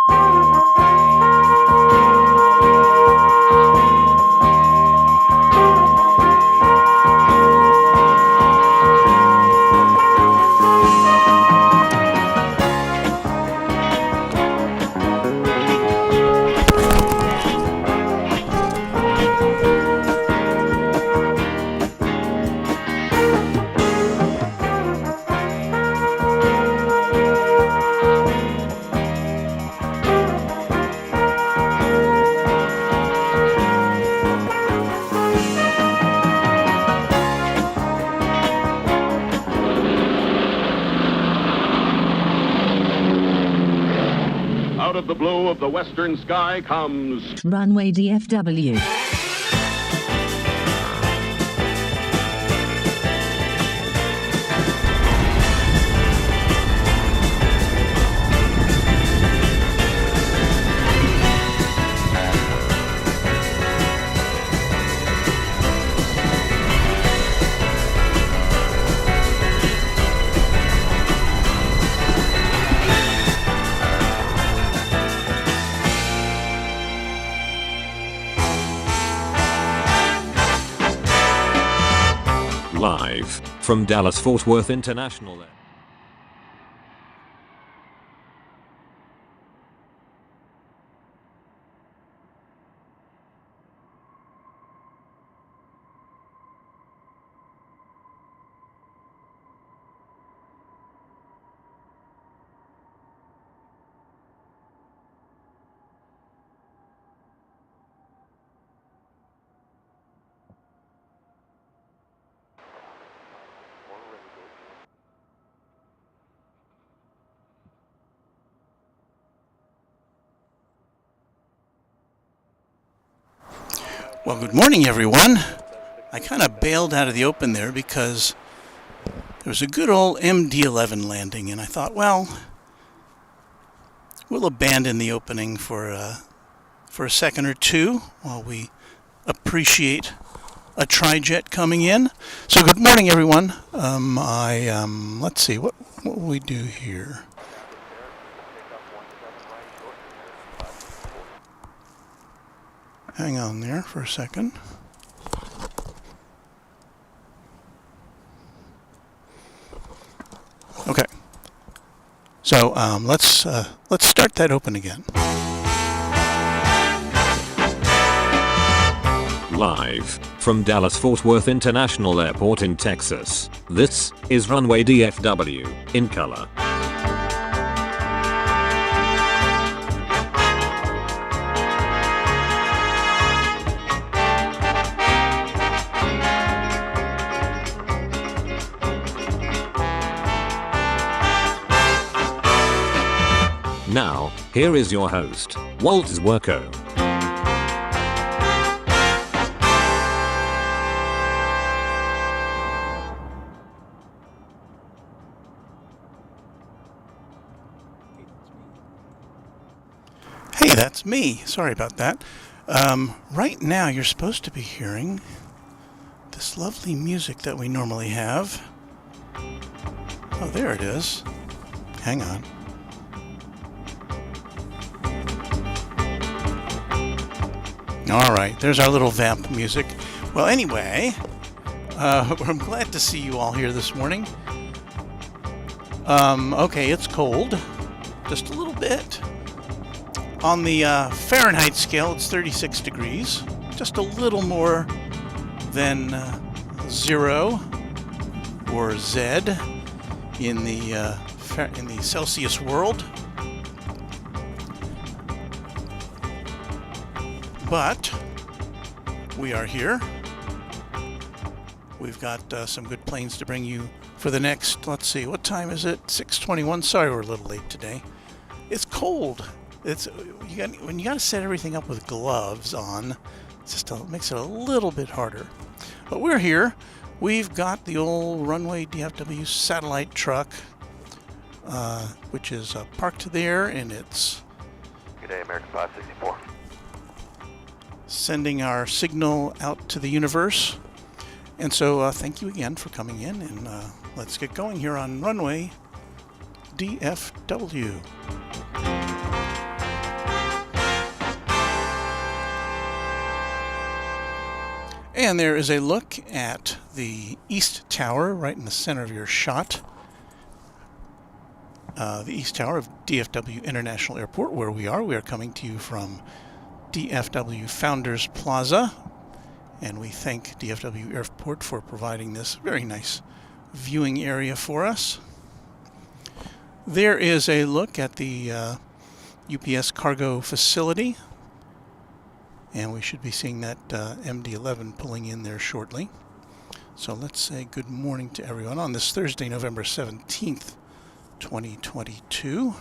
Out of the blue of the western sky comes Runway DFW. Live from Dallas-Fort Worth International Airport. Well, good morning, everyone. I kind of bailed out of the open there because there was a good old MD-11 landing, and I thought, well, we'll abandon the opening for a second or two while we appreciate a tri-jet coming in. So, good morning, everyone. Let's see, what will we do here? Hang on there for a second. Okay. So let's start that open again. Live from Dallas-Fort Worth International Airport in Texas, this is Runway DFW in color. Now, here is your host, Walt Zwerko. Hey, that's me. Sorry about that. Right now, you're supposed to be hearing this lovely music that we normally have. Oh, there it is. Hang on. All right, there's our little vamp music. Well, anyway, I'm glad to see you all here this morning. Okay, it's cold, just a little bit. On the Fahrenheit scale, it's 36 degrees, just a little more than 0 or Z in the Celsius world. But we are here. We've got some good planes to bring you for the next, let's see, what time is it? 6:21. Sorry we're a little late today. It's cold. When you got to set everything up with gloves on, it makes it a little bit harder. But we're here. We've got the old Runway DFW satellite truck, which is parked there, and it's Good day, American 564. Sending our signal out to the universe. And so thank you again for coming in, and let's get going here on Runway DFW. And there is a look at the East Tower right in the center of your shot. The East Tower of DFW International Airport, where we are. We are coming to you from DFW Founders Plaza. And we thank DFW Airport for providing this very nice viewing area for us. There is a look at the UPS cargo facility. And we should be seeing that MD-11 pulling in there shortly. So let's say good morning to everyone on this Thursday, November 17th, 2022.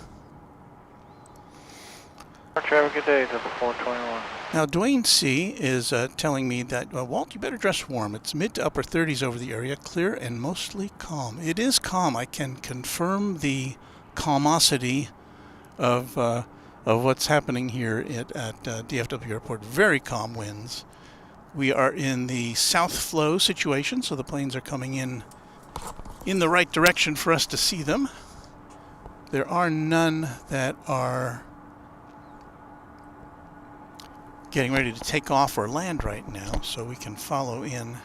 Have a good day, 421. Now, Dwayne C. is telling me that, Walt, you better dress warm. It's mid to upper 30s over the area, clear and mostly calm. It is calm. I can confirm the calmosity of what's happening here at DFW Airport. Very calm winds. We are in the south flow situation, so the planes are coming in the right direction for us to see them. There are none that are getting ready to take off or land right now, so we can follow in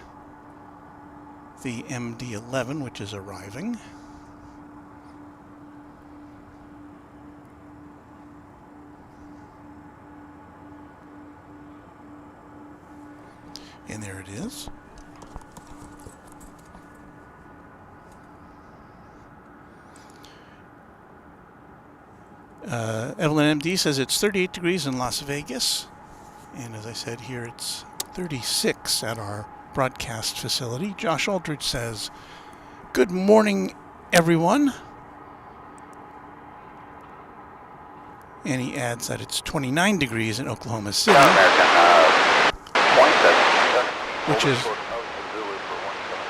the MD-11, which is arriving. And there it is. Evelyn MD says it's 38 degrees in Las Vegas. And as I said here, it's 36 at our broadcast facility. Josh Aldridge says, good morning, everyone. And he adds that it's 29 degrees in Oklahoma City.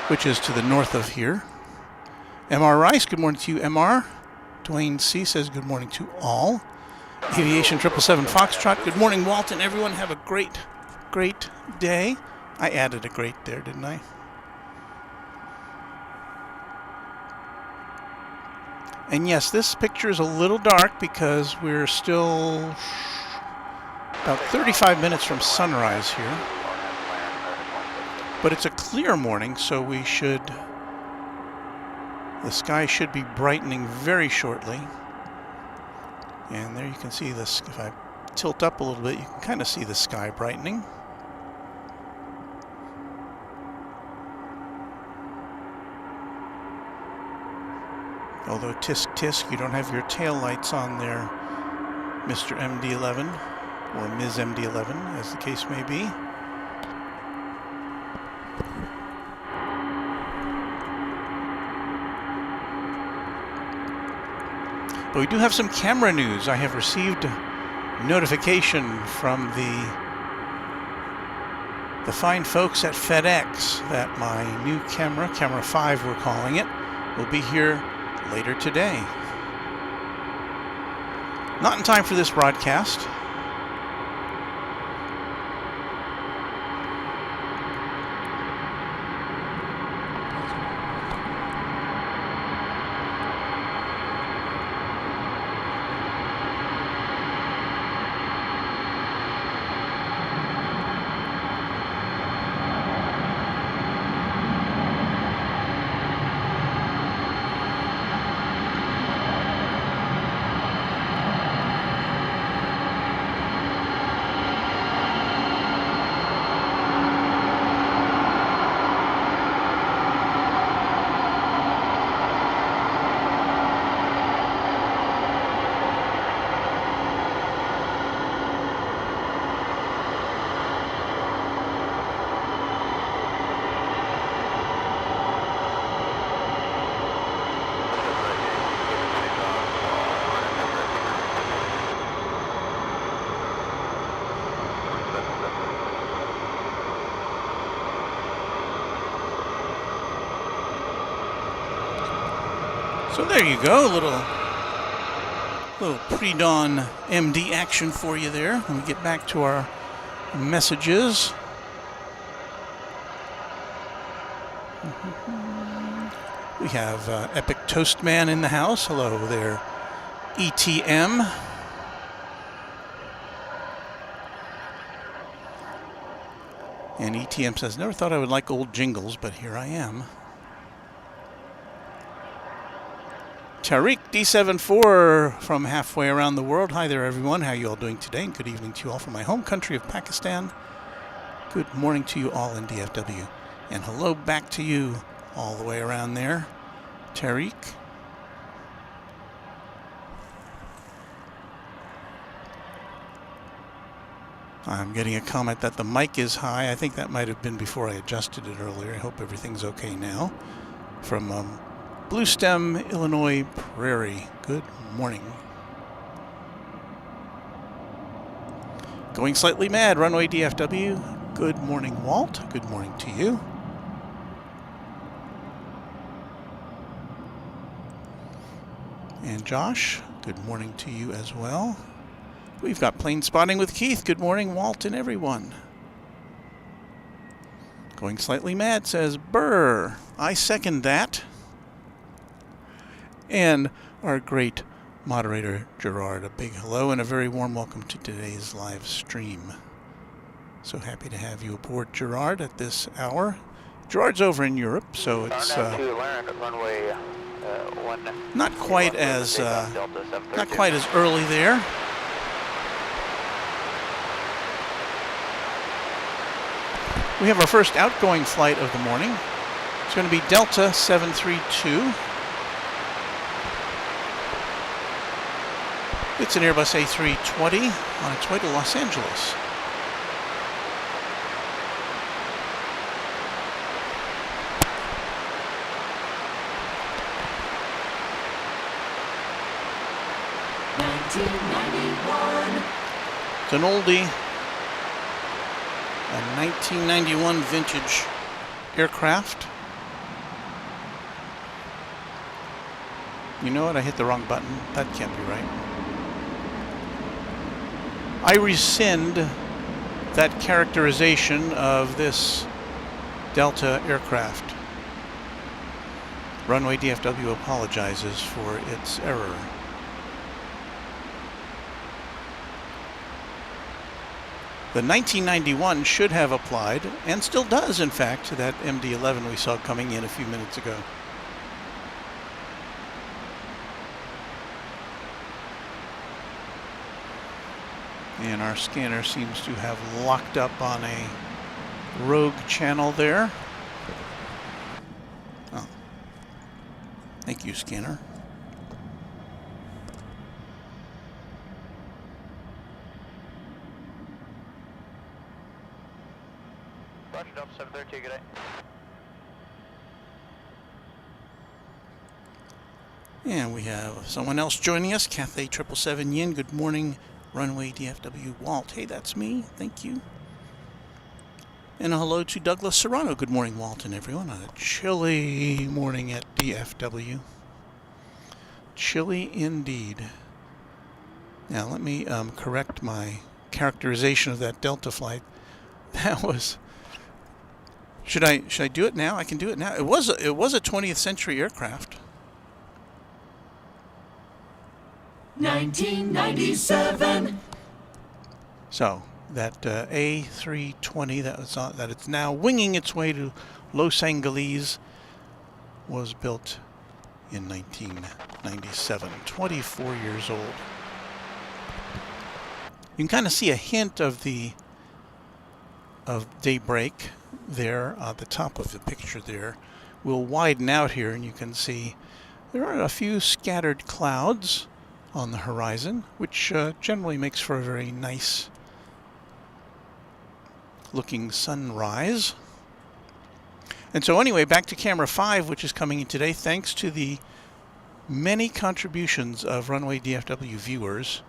Which is to the north of here. MR Rice, good morning to you, MR. Dwayne C. says good morning to all. Aviation 777 Foxtrot, good morning, Walton. Everyone have a great, great day. I added a great there, didn't I? And yes, this picture is a little dark because we're still about 35 minutes from sunrise here. But it's a clear morning, so the sky should be brightening very shortly. And there you can see this, if I tilt up a little bit, you can kind of see the sky brightening. Although tisk tisk, you don't have your tail lights on there, Mr. MD-11, or Ms. MD-11, as the case may be. But we do have some camera news. I have received notification from the fine folks at FedEx that my new camera 5 we're calling it, will be here later today. Not in time for this broadcast. So there you go, a little pre-dawn MD action for you there. Let me get back to our messages. We have Epic Toastman in the house. Hello there, ETM. And ETM says, never thought I would like old jingles, but here I am. Tariq D74 from halfway around the world. Hi there, everyone. How are you all doing today? And good evening to you all from my home country of Pakistan. Good morning to you all in DFW. And hello back to you all the way around there, Tariq. I'm getting a comment that the mic is high. I think that might have been before I adjusted it earlier. I hope everything's okay now. From Blue Stem, Illinois Prairie. Good morning. Going slightly mad, Runway DFW. Good morning, Walt. Good morning to you. And Josh, good morning to you as well. We've got plane spotting with Keith. Good morning, Walt and everyone. Going slightly mad says, Brr. I second that. And our great moderator, Gerard, a big hello and a very warm welcome to today's live stream. So happy to have you aboard, Gerard, at this hour. Gerard's over in Europe, so it's not quite as early there. We have our first outgoing flight of the morning. It's going to be Delta 732. It's an Airbus A320 on its way to Los Angeles. It's an oldie, a 1991 vintage aircraft. You know what? I hit the wrong button. That can't be right. I rescind that characterization of this Delta aircraft. Runway DFW apologizes for its error. The 1991 should have applied, and still does, in fact, to that MD-11 we saw coming in a few minutes ago. And our scanner seems to have locked up on a rogue channel there. Oh. Thank you, scanner. Roger, Delta 732, good day. And we have someone else joining us, Cathay 777 Yin. Good morning, Runway DFW Walt. Hey, that's me. Thank you. And a hello to Douglas Serrano. Good morning, Walt, and everyone on a chilly morning at DFW. Chilly indeed. Now, let me correct my characterization of that Delta flight. That was... Should I do it now? I can do it now. It was a 20th century aircraft. 1997. So that A320 that it's now winging its way to Los Angeles was built in 1997, 24 years old. You can kind of see a hint of daybreak there at the top of the picture there. We'll widen out here and you can see there are a few scattered clouds on the horizon, which generally makes for a very nice looking sunrise. And so anyway, back to camera 5, which is coming in today thanks to the many contributions of Runway DFW viewers.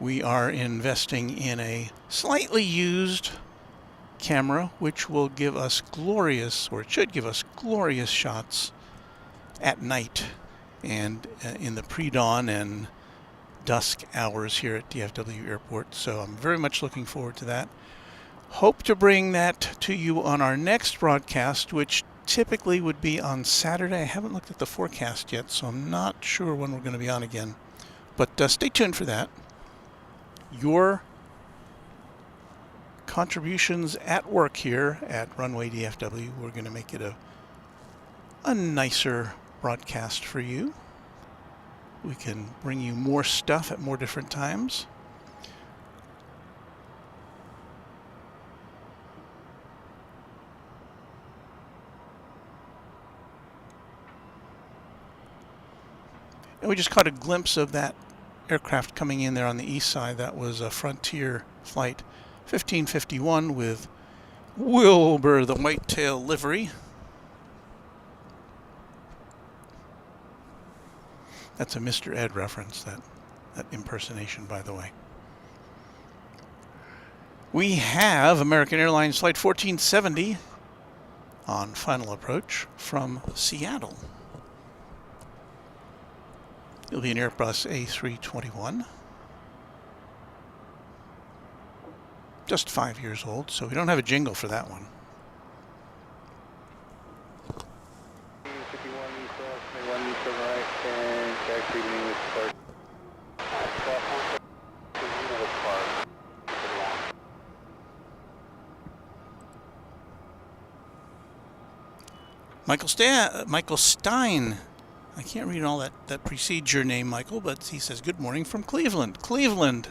We are investing in a slightly used camera, which will give us glorious, or it should give us glorious shots at night and in the pre-dawn and dusk hours here at DFW Airport. So I'm very much looking forward to that. Hope to bring that to you on our next broadcast, which typically would be on Saturday. I haven't looked at the forecast yet, so I'm not sure when we're going to be on again. But stay tuned for that. Your contributions at work here at Runway DFW. We're going to make it a nicer broadcast for you. We can bring you more stuff at more different times. And we just caught a glimpse of that aircraft coming in there on the east side. That was a Frontier Flight 1551 with Wilbur the Whitetail livery. That's a Mr. Ed reference, that impersonation, by the way. We have American Airlines Flight 1470 on final approach from Seattle. It'll be an Airbus A321. Just 5 years old, so we don't have a jingle for that one. Michael Stein. I can't read all that precedes your name, Michael, but he says, good morning from Cleveland. Cleveland,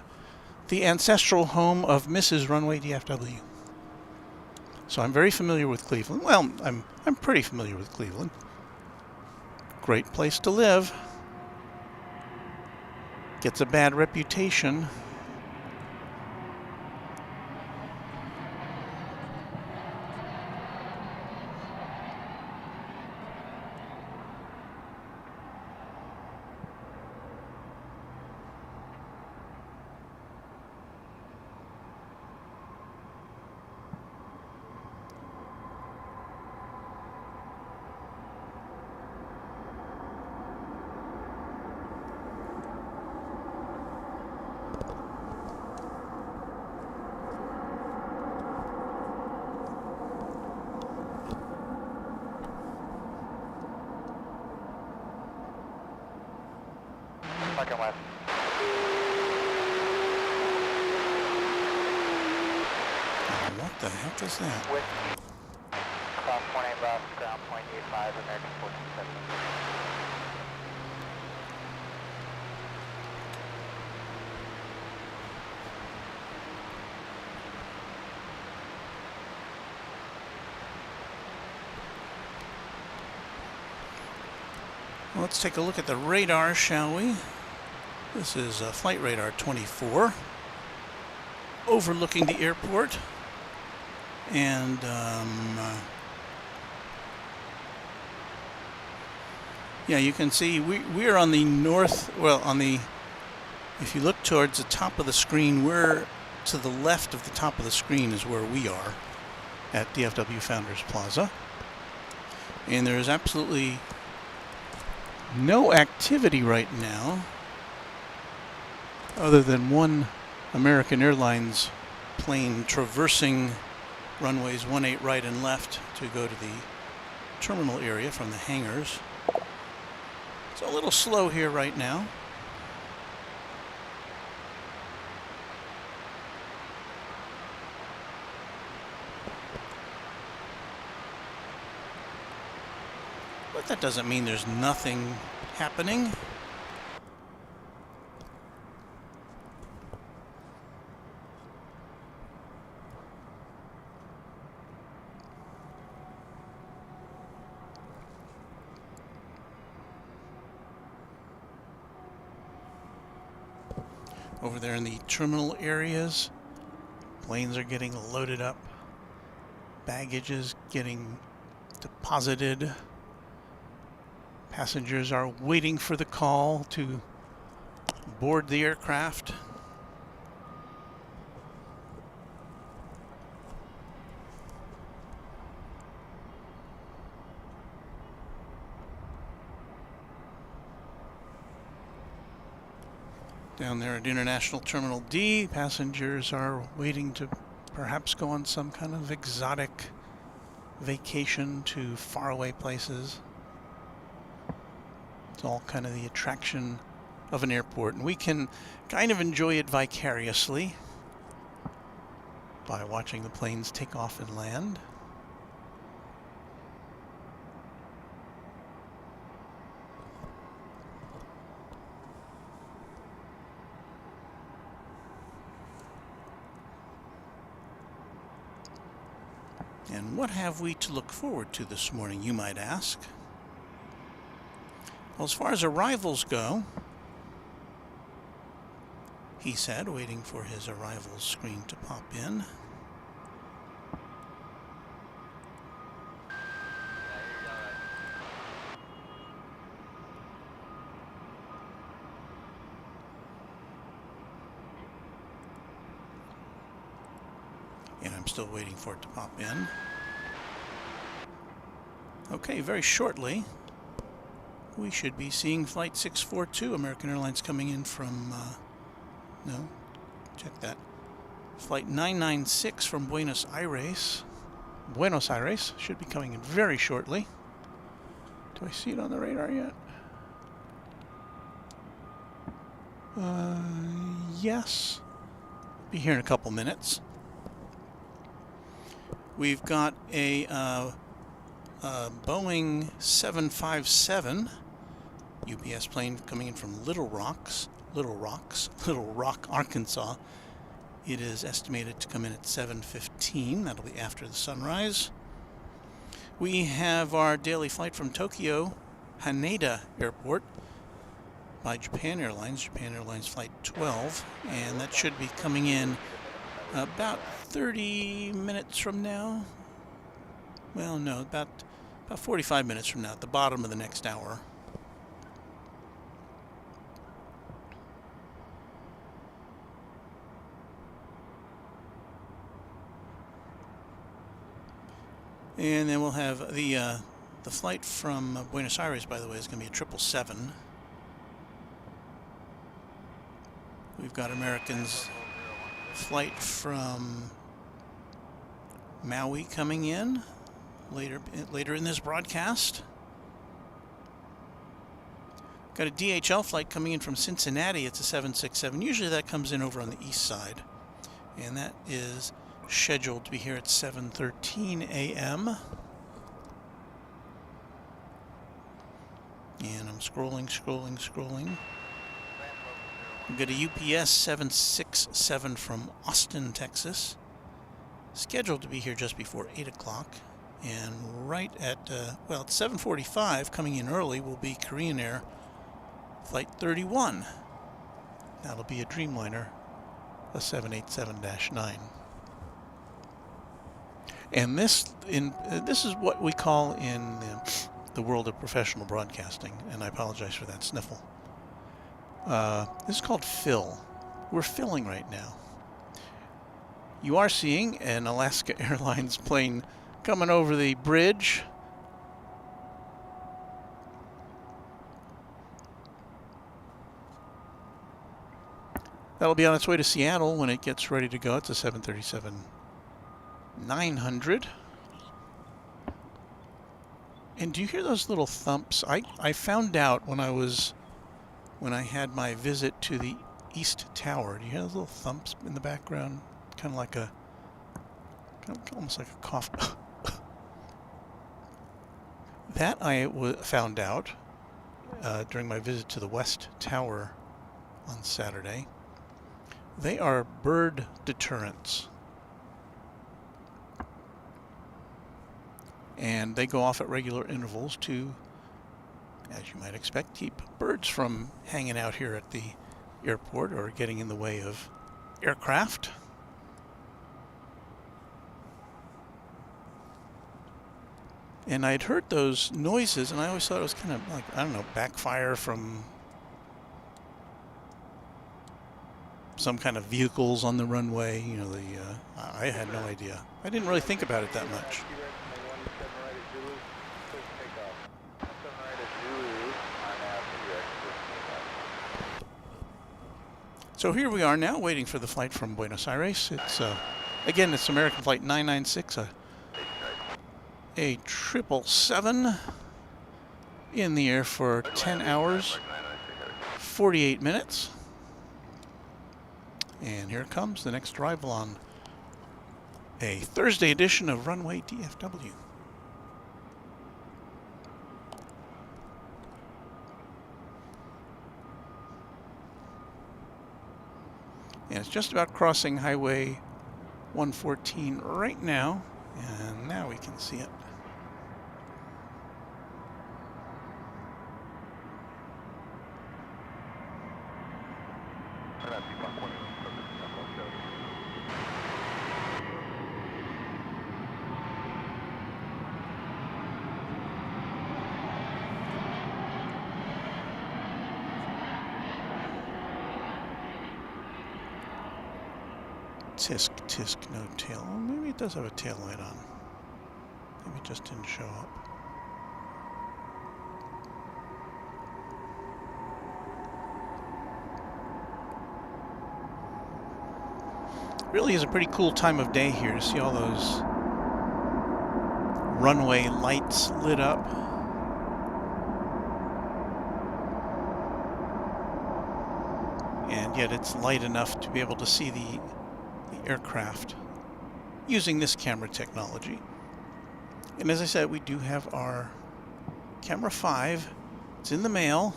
the ancestral home of Mrs. Runway DFW. So I'm very familiar with Cleveland. Well, I'm pretty familiar with Cleveland. Great place to live. Gets a bad reputation. Second left. What the heck is that? With cross 18 left, ground point 85, American 1470. Let's take a look at the radar, shall we? This is Flight Radar 24, overlooking the airport. And yeah, you can see we are on the north, well, if you look towards the top of the screen, we're to the left of the top of the screen is where we are at DFW Founders Plaza. And there is absolutely no activity right now other than one American Airlines plane traversing runways 18 right and left to go to the terminal area from the hangars. It's a little slow here right now. But that doesn't mean there's nothing happening. Over there in the terminal areas, planes are getting loaded up, baggage is getting deposited. Passengers are waiting for the call to board the aircraft. Down there at International Terminal D, passengers are waiting to perhaps go on some kind of exotic vacation to faraway places. It's all kind of the attraction of an airport, and we can kind of enjoy it vicariously. by watching the planes take off and land. And what have we to look forward to this morning, you might ask? Well, as far as arrivals go, he said, waiting for his arrivals screen to pop in. And I'm still waiting for it to pop in. Okay, very shortly, we should be seeing Flight 642, American Airlines coming in from, no, check that. Flight 996 from Buenos Aires. Buenos Aires should be coming in very shortly. Do I see it on the radar yet? Yes. Be here in a couple minutes. We've got a Boeing 757 UPS plane coming in from Little Rock, Arkansas. It is estimated to come in at 7:15. That'll be after the sunrise. We have our daily flight from Tokyo Haneda Airport by Japan Airlines Flight 12, and that should be coming in about 30 minutes from now. Well, no, about 45 minutes from now, at the bottom of the next hour. And then we'll have the flight from Buenos Aires, by the way, is going to be a 777. We've got American's flight from Maui coming in later in this broadcast. Got a DHL flight coming in from Cincinnati. It's a 767. Usually that comes in over on the east side, and that is scheduled to be here at 7:13 a.m. And I'm scrolling. We've got a UPS 767 from Austin, Texas, scheduled to be here just before 8 o'clock. And right at, well, it's 7:45, coming in early, will be Korean Air Flight 31. That'll be a Dreamliner, a 787-9. And this is what we call in the world of professional broadcasting, and I apologize for that sniffle. This is called fill. We're filling right now. You are seeing an Alaska Airlines plane coming over the bridge. That'll be on its way to Seattle when it gets ready to go. It's a 737-900. And do you hear those little thumps? I found out when I had my visit to the East Tower. Do you hear those little thumps in the background? Kind of like almost like a cough. That I found out during my visit to the West Tower on Saturday. They are bird deterrents. And they go off at regular intervals to, as you might expect, keep birds from hanging out here at the airport or getting in the way of aircraft. And I'd heard those noises, and I always thought it was kind of like, I don't know, backfire from some kind of vehicles on the runway. You know, I had no idea. I didn't really think about it that much. So here we are now, waiting for the flight from Buenos Aires. It's again, it's American Flight 996, a 777 in the air for 10 hours, 48 minutes. And here comes the next arrival on a Thursday edition of Runway DFW. And it's just about crossing Highway 114 right now, and now we can see it. Tisk, tisk, no tail. Well, maybe it does have a tail light on. Maybe it just didn't show up. Really is a pretty cool time of day here to see all those runway lights lit up. And yet it's light enough to be able to see the aircraft using this camera technology. And as I said, we do have our camera 5. It's in the mail.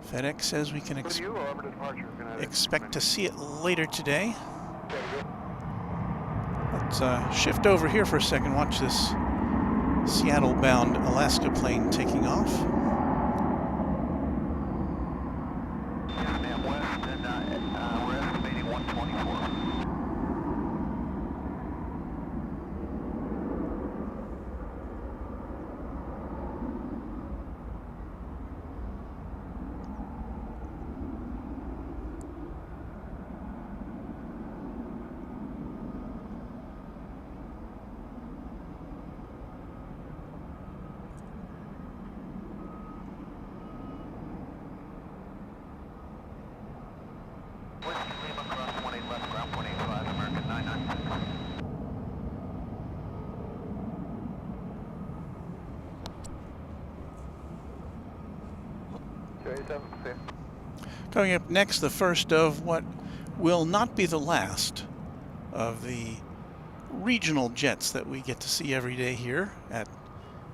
FedEx says we can expect to see it later today. Let's shift over here for a second. Watch this Seattle-bound Alaska plane taking off. We're estimating 124. Coming up next, the first of what will not be the last of the regional jets that we get to see every day here at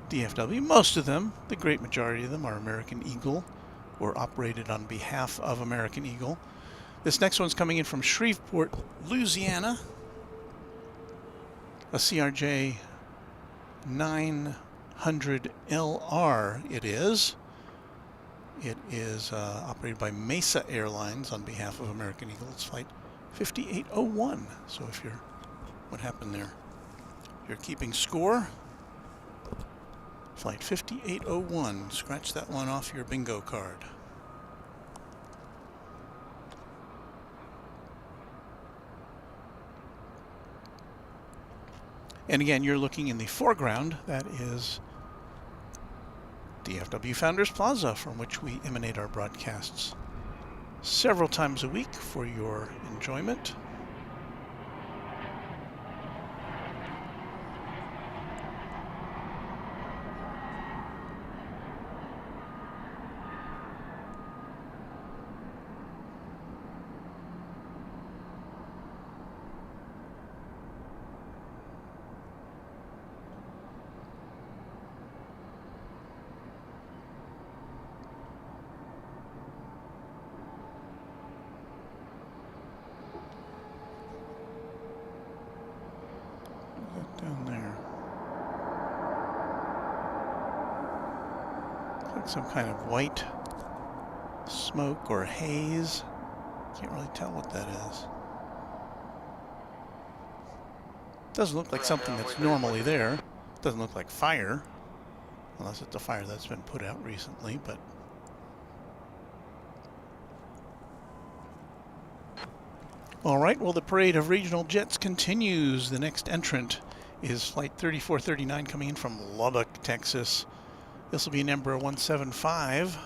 DFW. Most of them, the great majority of them, are American Eagle or operated on behalf of American Eagle. This next one's coming in from Shreveport, Louisiana. A CRJ 900LR it is. It is operated by Mesa Airlines on behalf of American Eagle. It's flight 5801. So if you're, what happened there? If you're keeping score, flight 5801. Scratch that one off your bingo card. And again, you're looking in the foreground. That is DFW Founders Plaza, from which we emanate our broadcasts several times a week for your enjoyment. Down there. Looks like some kind of white smoke or haze. Can't really tell what that is. Doesn't look like something that's normally there. Doesn't look like fire, unless it's a fire that's been put out recently, but all right, well, the parade of regional jets continues. The next entrant is Flight 3439 coming in from Lubbock, Texas. This will be number 175.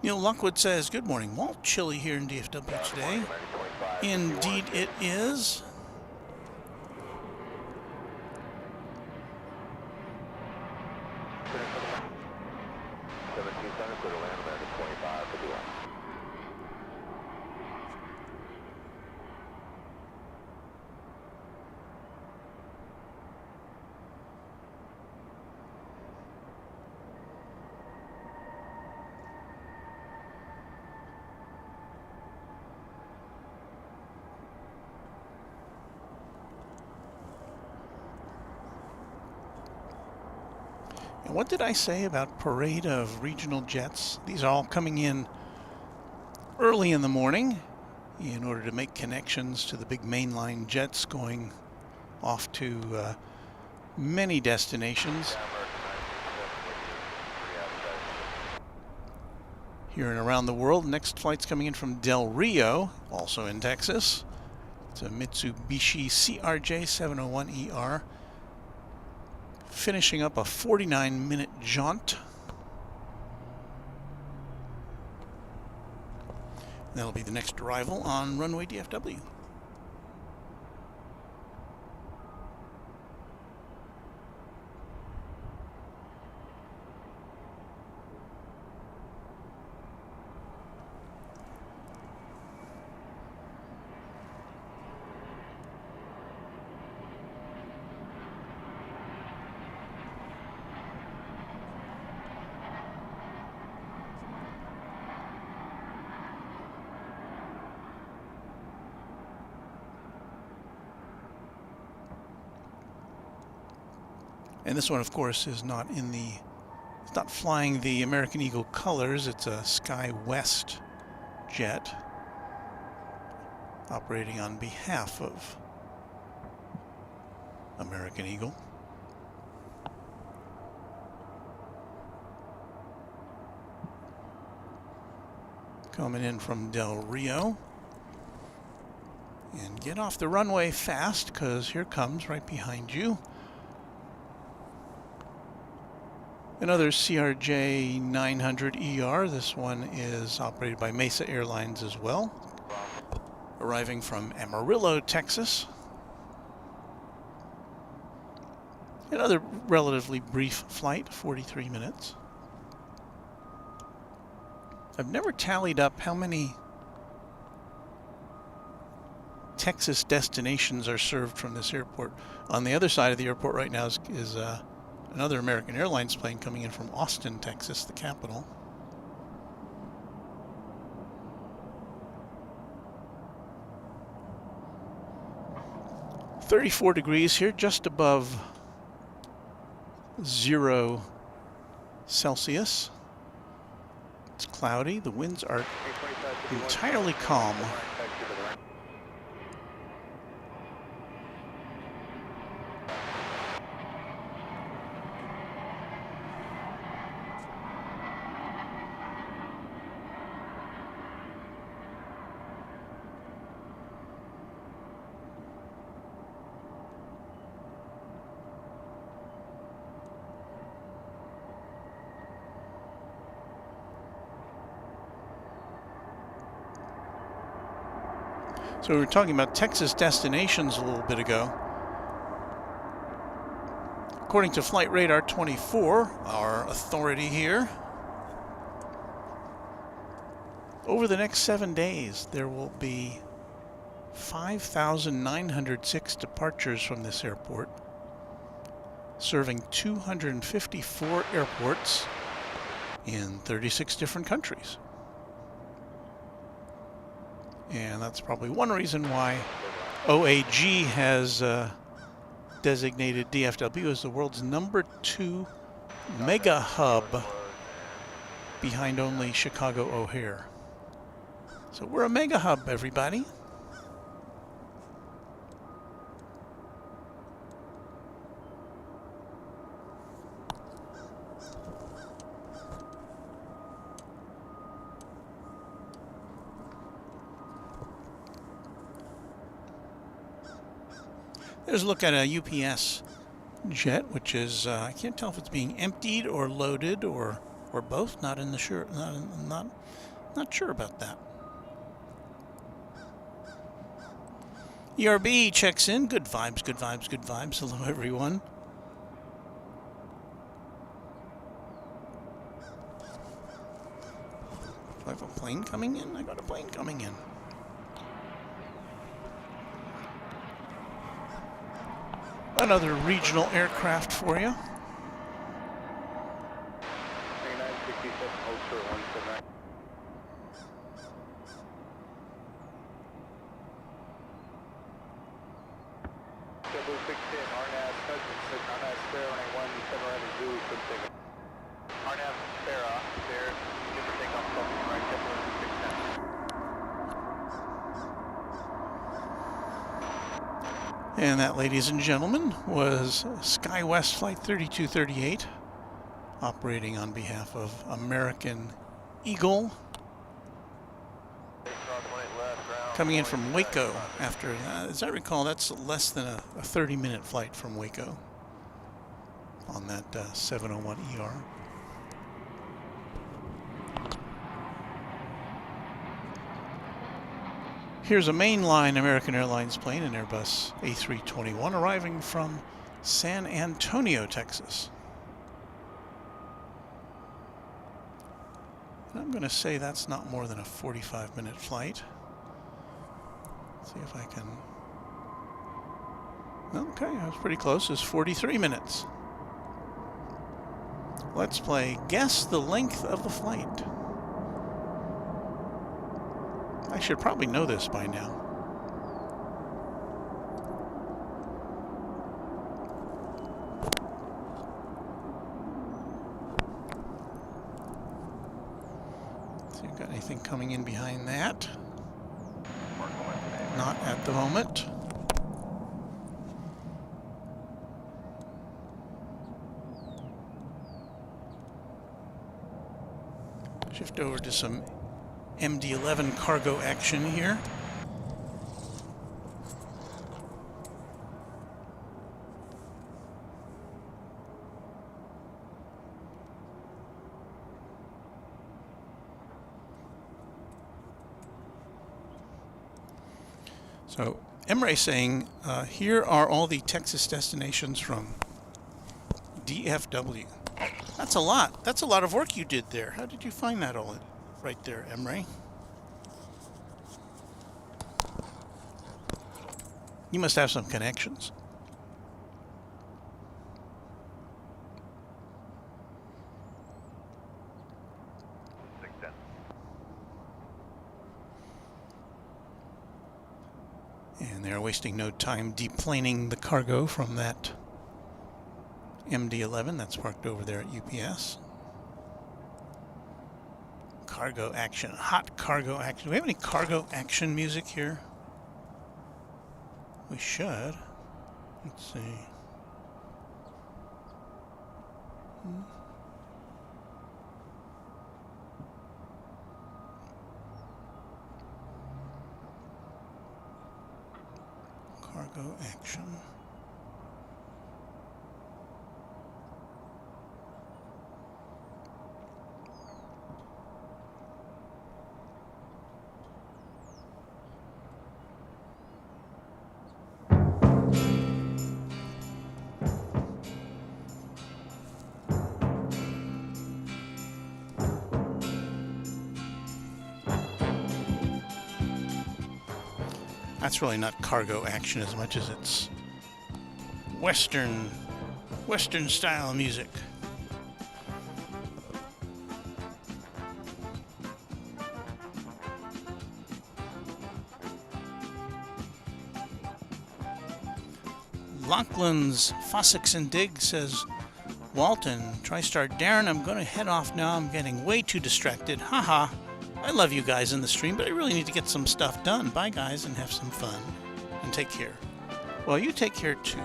Neil Lockwood says, good morning, Walt. Chilly here in DFW today. Indeed it is. And what did I say about parade of regional jets? These are all coming in early in the morning in order to make connections to the big mainline jets going off to many destinations here and around the world. Next flight's coming in from Del Rio, also in Texas. It's a Mitsubishi CRJ701ER. Finishing up a 49-minute jaunt. That'll be the next arrival on Runway DFW. And this one, of course, is not it's not flying the American Eagle colors. It's a Sky West jet operating on behalf of American Eagle. Coming in from Del Rio. And get off the runway fast, because here comes right behind you another CRJ 900ER. This one is operated by Mesa Airlines as well, arriving from Amarillo, Texas. Another relatively brief flight, 43 minutes. I've never tallied up how many Texas destinations are served from this airport. On the other side of the airport right now is another American Airlines plane coming in from Austin, Texas, the capital. "34 degrees here, just above 0 Celsius. It's cloudy. The winds are entirely calm. So we were talking about Texas destinations a little bit ago. According to Flight Radar 24, our authority here, over the next 7 days, there will be 5,906 departures from this airport, serving 254 airports in 36 different countries. And that's probably one reason why OAG has designated DFW as the world's #2 mega hub, behind only Chicago O'Hare. So we're a mega hub, everybody. There's a look at a UPS jet, which is, I can't tell if it's being emptied or loaded or Or both? Not in the sure. Not sure about that. ERB checks in. Good vibes, good vibes, good vibes. Hello, everyone. Do I have a plane coming in? I got a plane coming in. Another regional aircraft for you. 3967 Ultra 179. RNAV Cousins, RNAV Spare 177 Zulu, Quincy. RNAV Spare, there, different takeoff, right, And that, ladies and gentlemen, was SkyWest Flight 3238, operating on behalf of American Eagle, coming in from Waco after, as I recall, that's less than a 30-minute flight from Waco on that 701 ER. Here's a mainline American Airlines plane, an Airbus A321, arriving from San Antonio, Texas. I'm going to say that's not more than a 45-minute flight. See if I can... Okay, I was pretty close. It's 43 minutes. Let's play Guess the Length of the Flight. I should probably know this by now. See, you got anything coming in behind that? Not at the moment. Shift over to some MD-11 cargo action here. So Emirates saying, here are all the Texas destinations from DFW. That's a lot. That's a lot of work you did there. How did you find that all right there, Emre? You must have some connections. And they're wasting no time deplaning the cargo from that MD-11 that's parked over there at UPS. Cargo action, hot cargo action. Do we have any cargo action music here? We should. Let's see. Cargo action. That's really not cargo action as much as it's Western style music. Lachlan's Fossix and Dig says, Walton, TriStar Darren, I'm going to head off now. I'm getting way too distracted. Haha. I love you guys in the stream, but I really need to get some stuff done. Bye, guys, and have some fun. And take care. Well, you take care, too.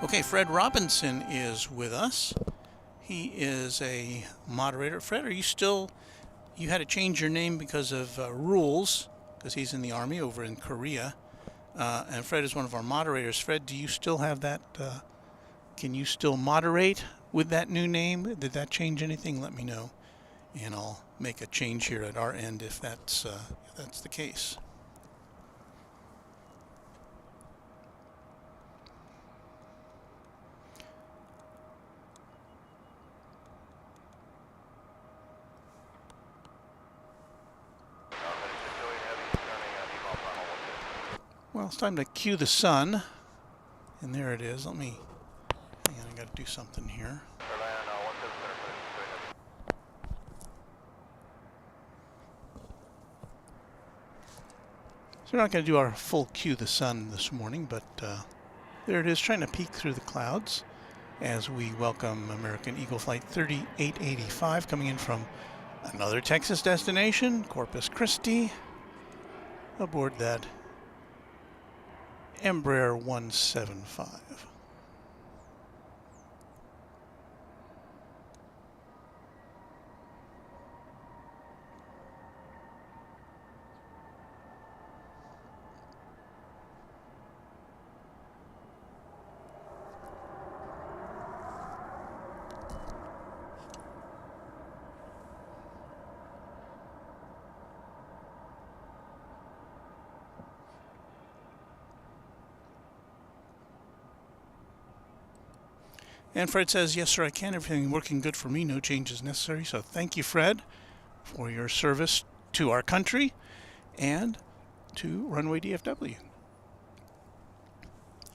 Okay, Fred Robinson is with us. He is a moderator. Fred, are you still you had to change your name because of rules, because he's in the Army over in Korea. And Fred is one of our moderators. Fred, do you still have that? Can you still moderate with that new name? Did that change anything? Let me know, and I'll make a change here at our end if that's the case. Well, it's time to cue the sun, and there it is. Let me, hang on, I got to do something here. So we're not going to do our full cue the sun this morning, but there it is, trying to peek through the clouds as we welcome American Eagle Flight 3885 coming in from another Texas destination, Corpus Christi, aboard that Embraer 175. And Fred says, yes, sir, I can. Everything working good for me. No changes necessary. So thank you, Fred, for your service to our country and to Runway DFW.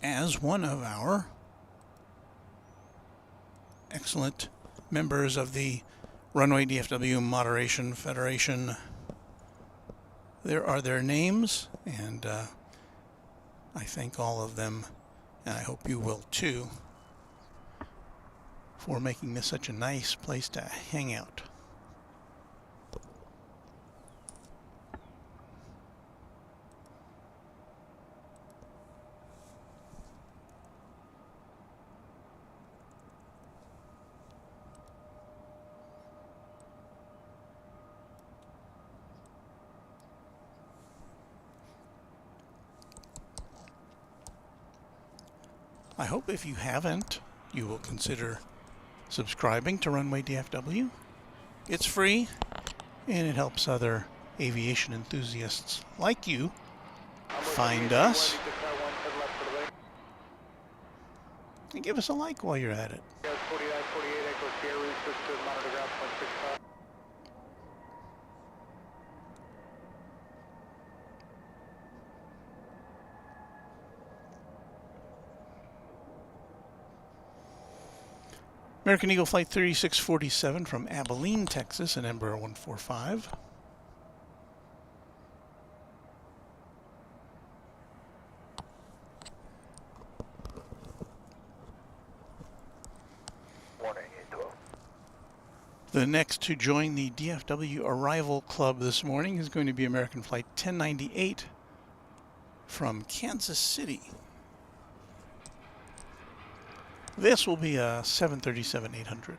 As one of our excellent members of the Runway DFW Moderation Federation, there are their names, and I thank all of them, and I hope you will too, for making this such a nice place to hang out. I hope if you haven't, you will consider subscribing to Runway DFW. It's free, and it helps other aviation enthusiasts like you find us. And give us a like while you're at it. American Eagle Flight 3647 from Abilene, Texas, and Embraer 145. The next to join the DFW Arrival Club this morning is going to be American Flight 1098 from Kansas City. This will be a 737-800.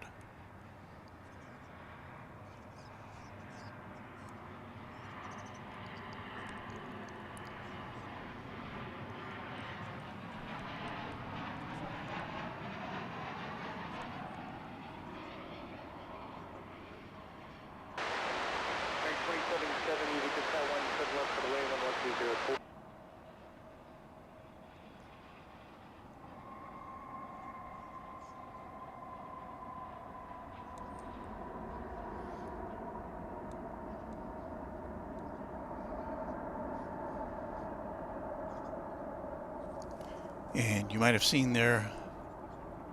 And you might have seen there,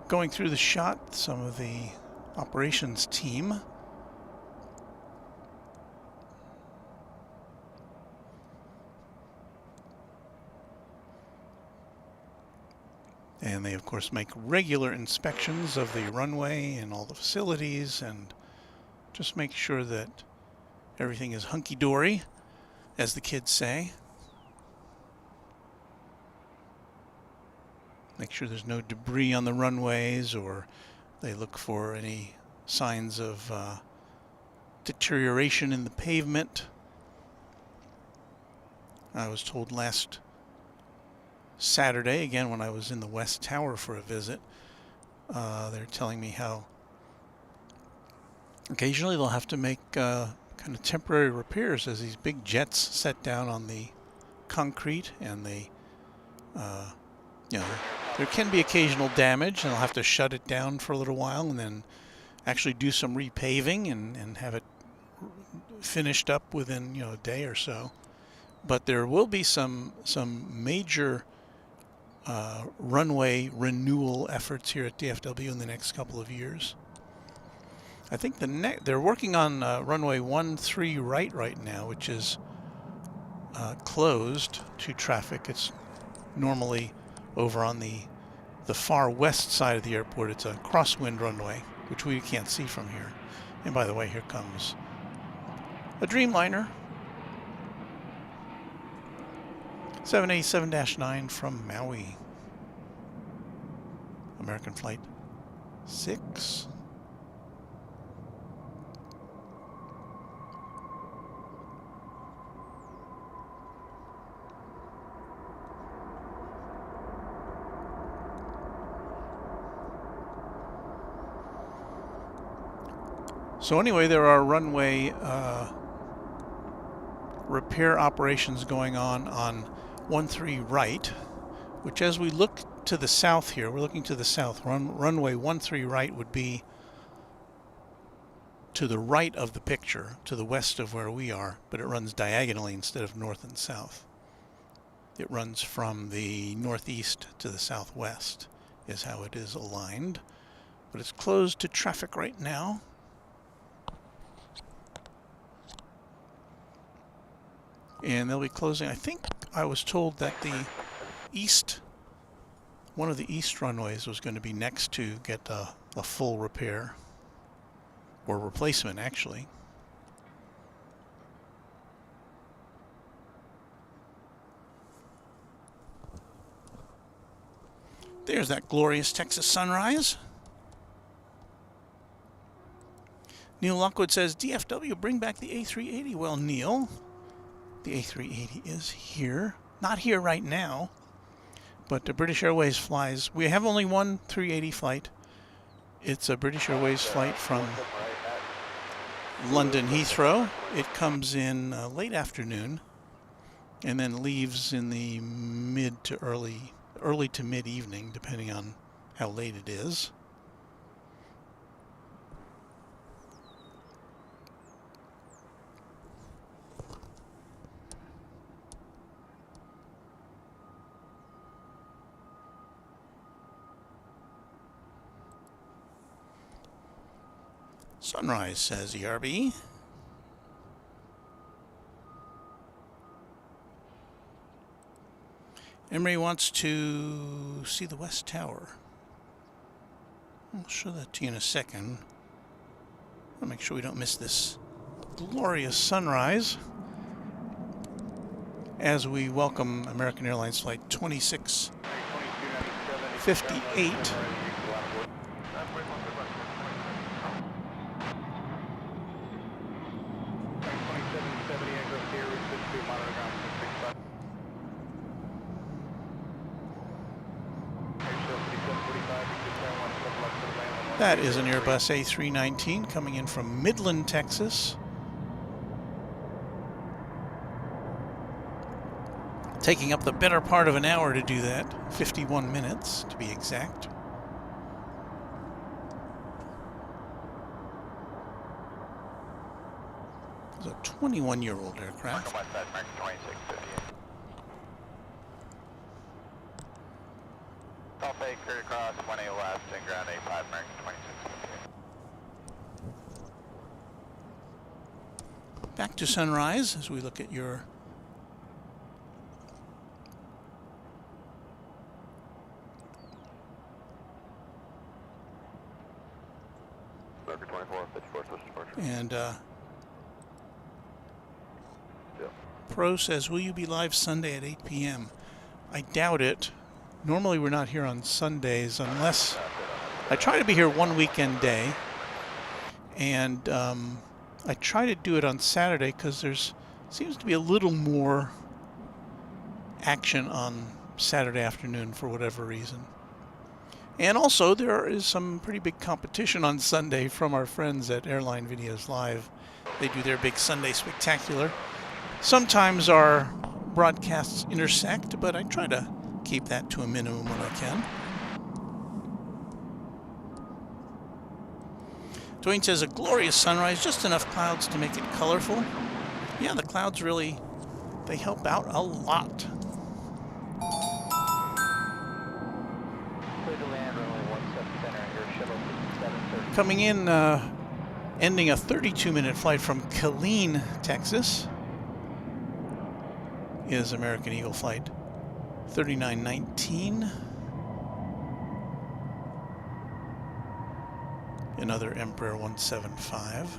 going through the shot, some of the operations team. And they, of course, make regular inspections of the runway and all the facilities and just make sure that everything is hunky-dory, as the kids say. Make sure there's no debris on the runways, or they look for any signs of deterioration in the pavement. I was told last Saturday, again when I was in the West Tower for a visit, they're telling me how occasionally they'll have to make kind of temporary repairs as these big jets set down on the concrete, and they, you know, there can be occasional damage, and they'll have to shut it down for a little while and then actually do some repaving and have it finished up within, you know, a day or so. But there will be some major runway renewal efforts here at DFW in the next couple of years. I think they're working on runway 13 right now, which is closed to traffic. It's normally over on the far west side of the airport. It's a crosswind runway, which we can't see from here. And by the way, here comes a Dreamliner 787-9 from Maui. American Flight 6. So anyway, there are runway repair operations going on 13 right, which as we look to the south here, we're looking to the south. Runway 13 right would be to the right of the picture, to the west of where we are, but it runs diagonally instead of north and south. It runs from the northeast to the southwest is how it is aligned, but it's closed to traffic right now. And they'll be closing. I think I was told that the east, one of the east runways was going to be next to get a full repair, or replacement actually. There's that glorious Texas sunrise. Neil Lockwood says, DFW, bring back the A380. Well, Neil, the A380 is here. Not here right now, but the British Airways flies. We have only one 380 flight. It's a British Airways flight from London Heathrow. It comes in late afternoon and then leaves in the mid to early to mid evening, depending on how late it is. Sunrise, says ERB. Emery wants to see the West Tower. I'll show that to you in a second. I'll make sure we don't miss this glorious sunrise as we welcome American Airlines Flight 2658. That is an Airbus A319 coming in from Midland, Texas. Taking up the better part of an hour to do that, 51 minutes to be exact. It's a 21-year-old aircraft. Cleared across 1A left and ground A5 American 2658. Back to sunrise as we look at your American 24, 54, switch departure. and Pro says, will you be live Sunday at 8 p.m.? I doubt it. Normally we're not here on Sundays unless I try to be here one weekend day, and I try to do it on Saturday because there's seems to be a little more action on Saturday afternoon for whatever reason. And also there is some pretty big competition on Sunday from our friends at Airline Videos Live. They do their big Sunday spectacular. Sometimes our broadcasts intersect, but I try to keep that to a minimum when I can. Dwayne says a glorious sunrise, just enough clouds to make it colorful. Yeah, the clouds really, they help out a lot. Coming in, ending a 32-minute flight from Killeen, Texas, is American Eagle Flight 3919. Another Embraer 175.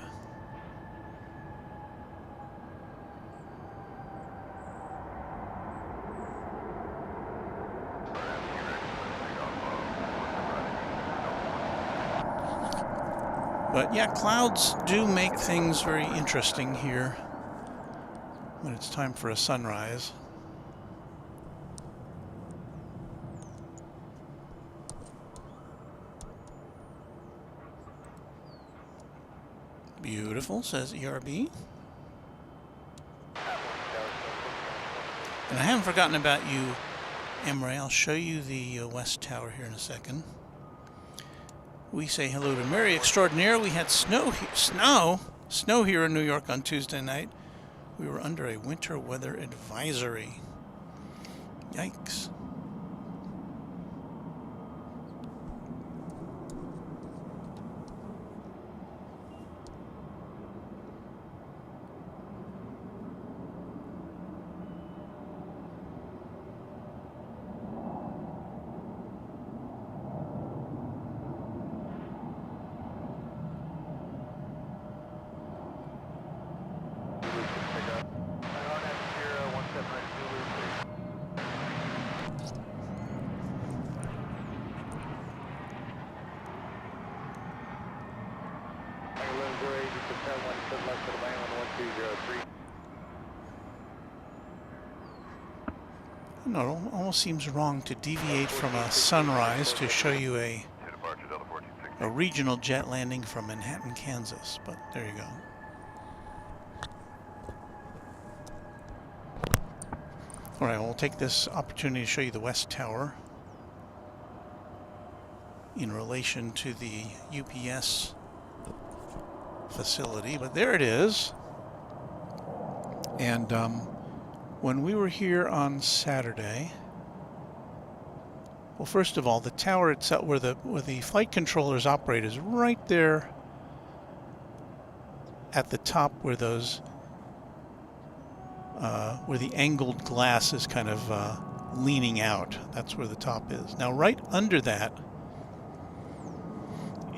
But yeah, clouds do make things very interesting here when it's time for a sunrise. Beautiful, says ERB. And I haven't forgotten about you, Emre. I'll show you the West Tower here in a second. We say hello to Mary Extraordinaire. We had snow here in New York on Tuesday night. We were under a winter weather advisory. Yikes. No, it almost seems wrong to deviate from a sunrise to show you a regional jet landing from Manhattan, Kansas, but there you go. All right, we'll take this opportunity to show you the West Tower in relation to the UPS facility, but there it is. And when we were here on Saturday, well, first of all, the tower itself, where the flight controllers operate, is right there at the top, where those where the angled glass is kind of leaning out. That's where the top is. Now, right under that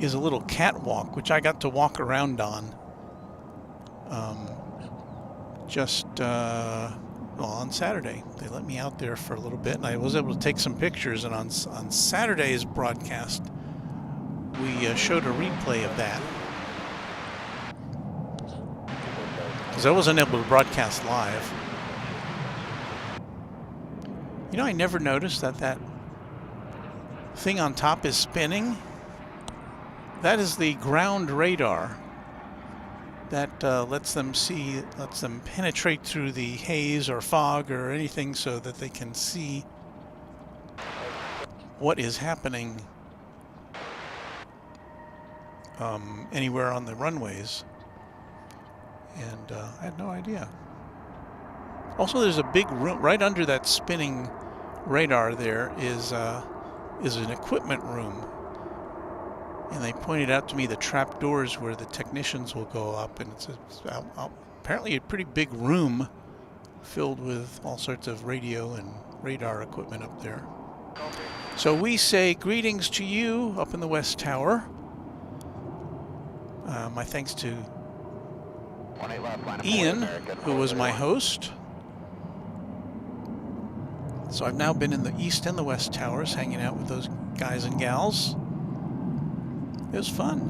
is a little catwalk, which I got to walk around on well, on Saturday. They let me out there for a little bit, and I was able to take some pictures. And on Saturday's broadcast, we showed a replay of that, because I wasn't able to broadcast live. You know, I never noticed that thing on top is spinning. That is the ground radar that lets them penetrate through the haze or fog or anything, so that they can see what is happening anywhere on the runways. And I had no idea. Also, there's a big room right under that spinning radar. There is an equipment room. And they pointed out to me the trap doors where the technicians will go up, and it's apparently a pretty big room filled with all sorts of radio and radar equipment up there. So we say greetings to you up in the West Tower. My thanks to Ian, who was my host. So I've now been in the East and the West Towers, hanging out with those guys and gals. It was fun.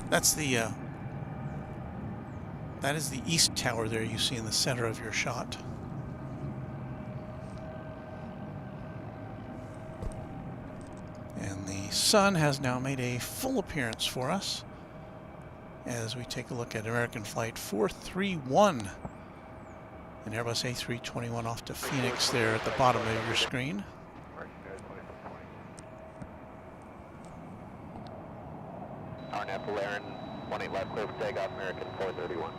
That's the that is the east tower there you see in the center of your shot. And the sun has now made a full appearance for us as we take a look at American Flight 431, an Airbus A321 off to Phoenix there at the bottom of your screen. Aaron, 18 left, clear for takeoff, American 431.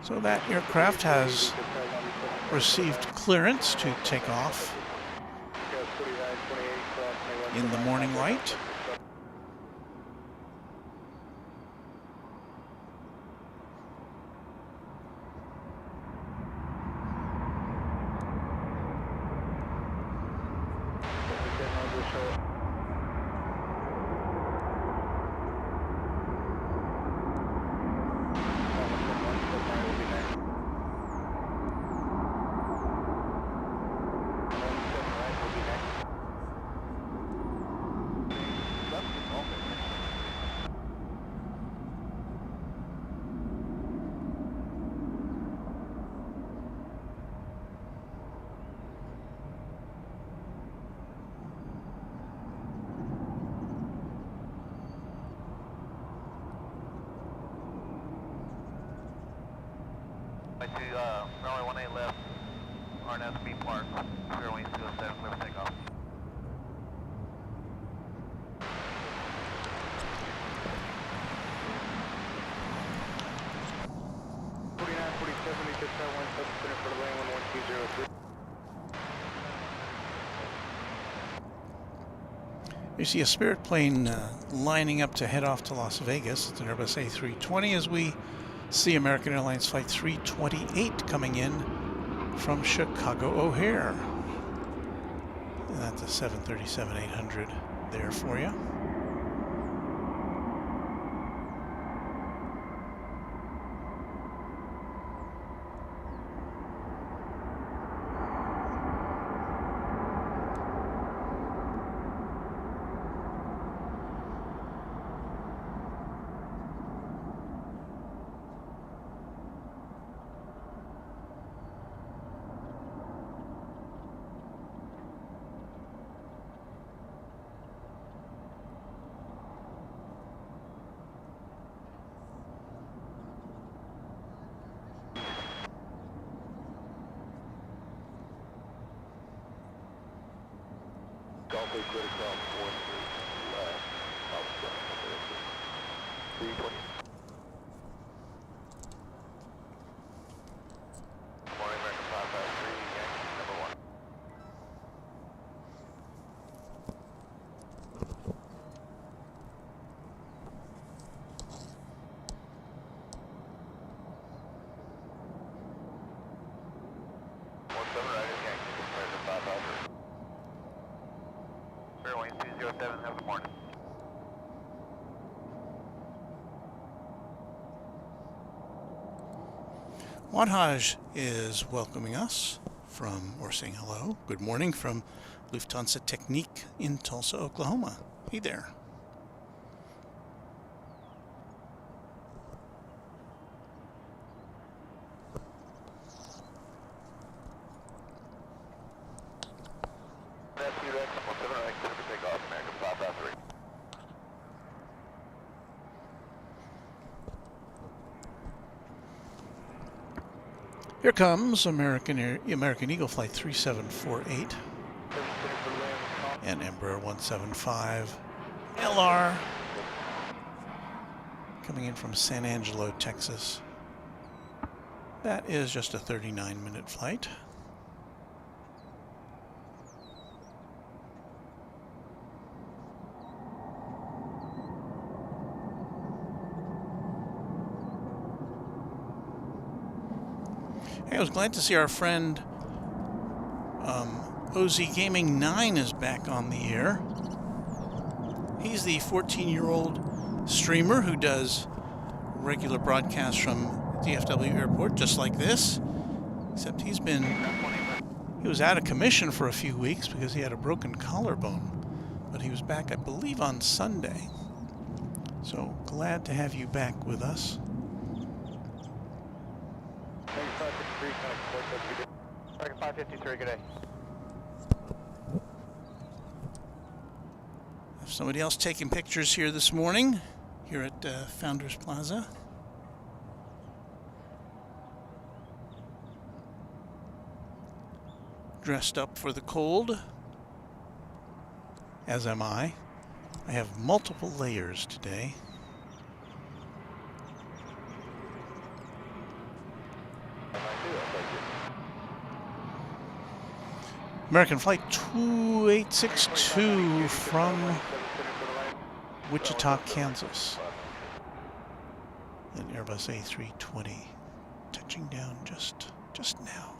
So that aircraft has received clearance to take off in the morning light. Runway 18 left, RNSB Park, 01807, clear for takeoff. You see a Spirit plane lining up to head off to Las Vegas. It's an Airbus A320 as we see American Airlines Flight 328 coming in from Chicago O'Hare. And that's a 737-800 there for you. Golfway clear to cross 13 left, 320. Morning, American 553, Yankee number 1. Have a good morning. Wadhaj is welcoming us from, or saying hello, good morning from Lufthansa Technique in Tulsa, Oklahoma. Hey there. Here comes American Eagle Flight 3748 and Embraer 175 LR coming in from San Angelo, Texas. That is just a 39-minute flight. I was glad to see our friend OZ Gaming 9 is back on the air. He's the 14-year-old streamer who does regular broadcasts from DFW Airport, just like this. Except he was out of commission for a few weeks because he had a broken collarbone. but he was back, I believe, on Sunday. So glad to have you back with us. 553, good day. Have somebody else taking pictures here this morning, here at Founders Plaza. Dressed up for the cold, as am I. I have multiple layers today. American Flight 2862 from Wichita, Kansas. An Airbus A320 touching down just now.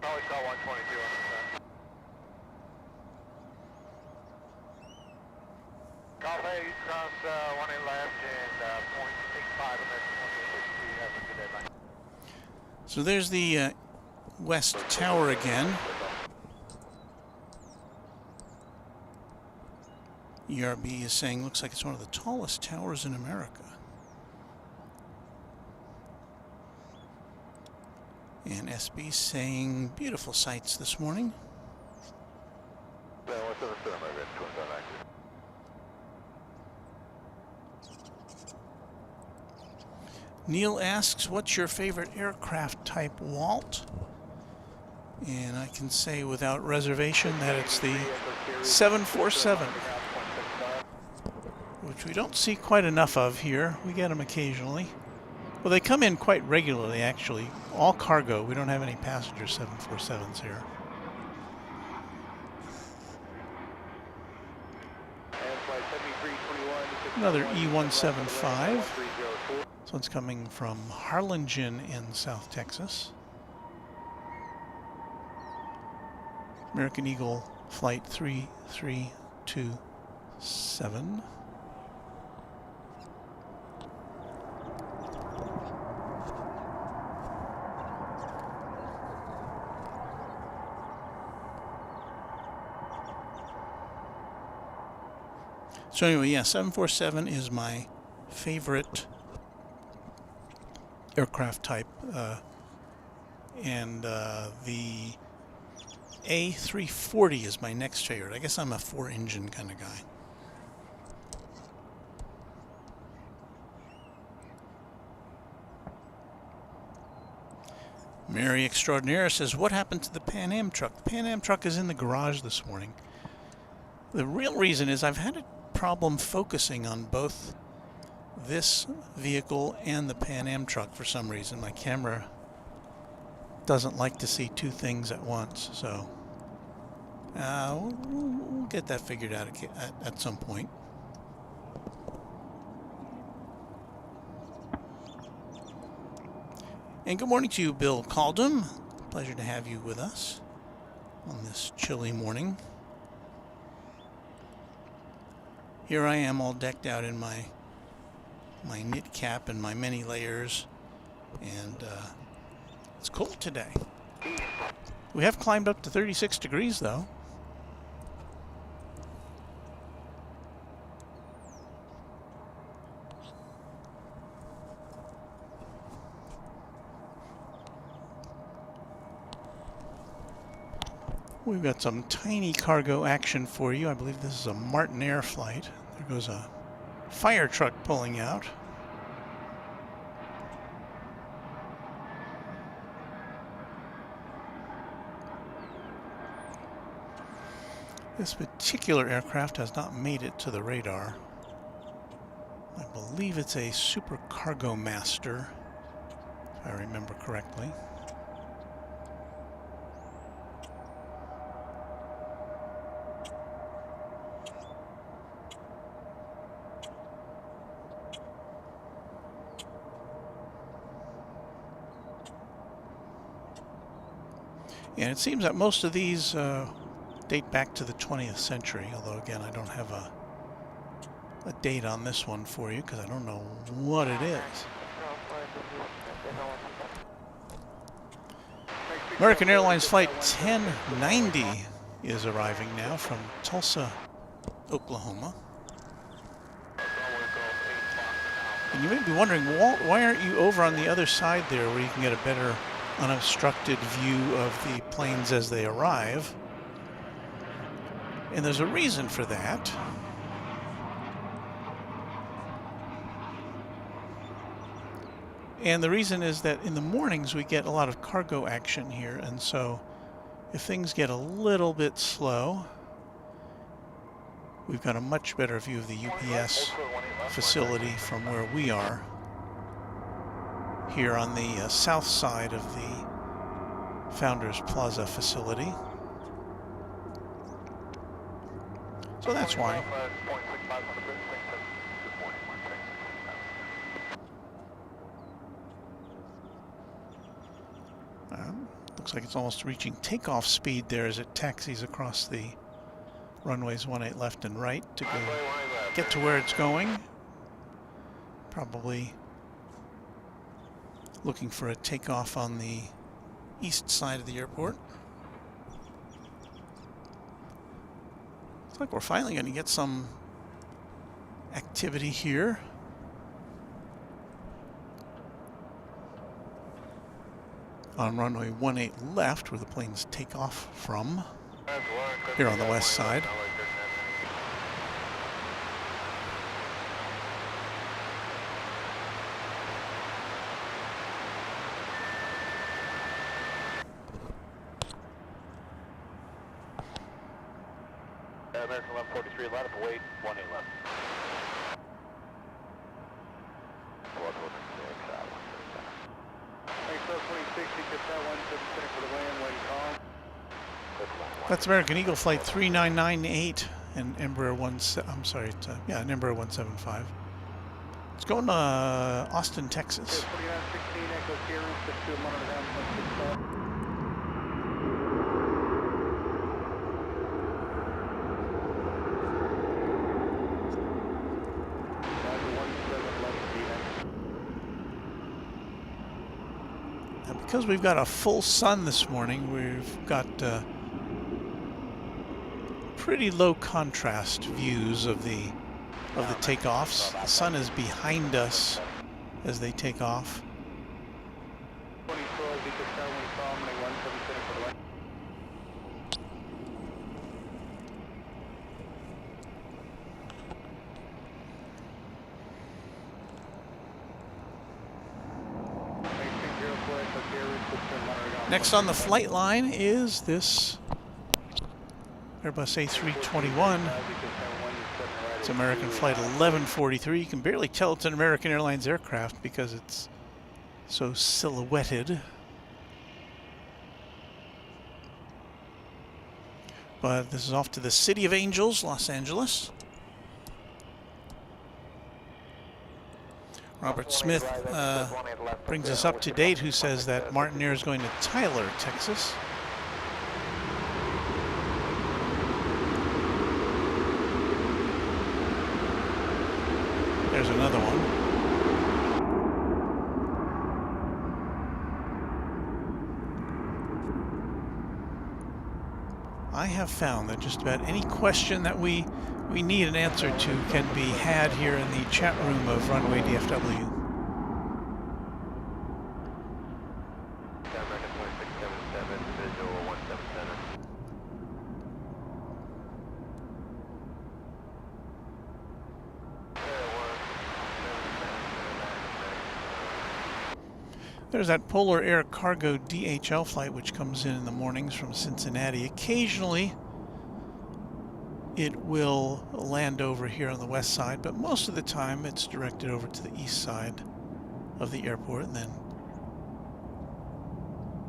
Always call 122 on the Call hey, cross 18 left and 0.85 and that's 160. Have a good day, bye. So there's the West Tower again. ERB is saying looks like it's one of the tallest towers in America. And SB saying beautiful sights this morning. Neil asks, what's your favorite aircraft type, Walt? And I can say without reservation that it's the 747, which we don't see quite enough of here. We get them occasionally. Well, they come in quite regularly, actually. All cargo. We don't have any passenger 747s here. Another E175. This one's coming from Harlingen in South Texas. American Eagle Flight 3327. So anyway, yeah, 747 is my favorite aircraft type, and the A340 is my next favorite. I guess I'm a 4-engine kind of guy. Mary Extraordinaire says, what happened to the Pan Am truck? The Pan Am truck is in the garage this morning. The real reason is I've had a problem focusing on both this vehicle and the Pan Am truck for some reason. My camera doesn't like to see two things at once, so we'll get that figured out at some point. And good morning to you, Bill Caldum. Pleasure to have you with us on this chilly morning. Here I am all decked out in my knit cap and my many layers, and it's cold today. We have climbed up to 36 degrees though. We've got some tiny cargo action for you. I believe this is a Martinair flight. There goes a fire truck pulling out. This particular aircraft has not made it to the radar. I believe it's a Super Cargo Master, if I remember correctly. And it seems that most of these date back to the 20th century, although again I don't have a date on this one for you because I don't know what it is. American Airlines Flight 1090 is arriving now from Tulsa, Oklahoma. And you may be wondering, why aren't you over on the other side there where you can get a better unobstructed view of the planes as they arrive? And there's a reason for that. And the reason is that in the mornings we get a lot of cargo action here, and so if things get a little bit slow, we've got a much better view of the UPS facility from where we are here on the south side of the Founders Plaza facility. So that's why. Looks like it's almost reaching takeoff speed there as it taxis across the runways 18 left and right to go get to where it's going. Probably looking for a takeoff on the east side of the airport. Looks like we're finally going to get some activity here. On runway 18 left, where the planes take off from, here on the west side. American 1143, line up await, 18 left. That's American Eagle Flight 3998 and Embraer 175. It's going to Austin, Texas. And because we've got a full sun this morning, we've got pretty low contrast views of the takeoffs. The sun is behind us as they take off. Next on the flight line is this Airbus A321. It's American Flight 1143. You can barely tell it's an American Airlines aircraft because it's so silhouetted. But this is off to the City of Angels, Los Angeles. Robert Smith brings us up to date, who says that Martinair is going to Tyler, Texas. There's another one. I have found that just about any question that we need an answer to can be had here in the chat room of Runway DFW. There's that Polar Air Cargo DHL flight which comes in the mornings from Cincinnati. Occasionally it will land over here on the west side, but most of the time it's directed over to the east side of the airport and then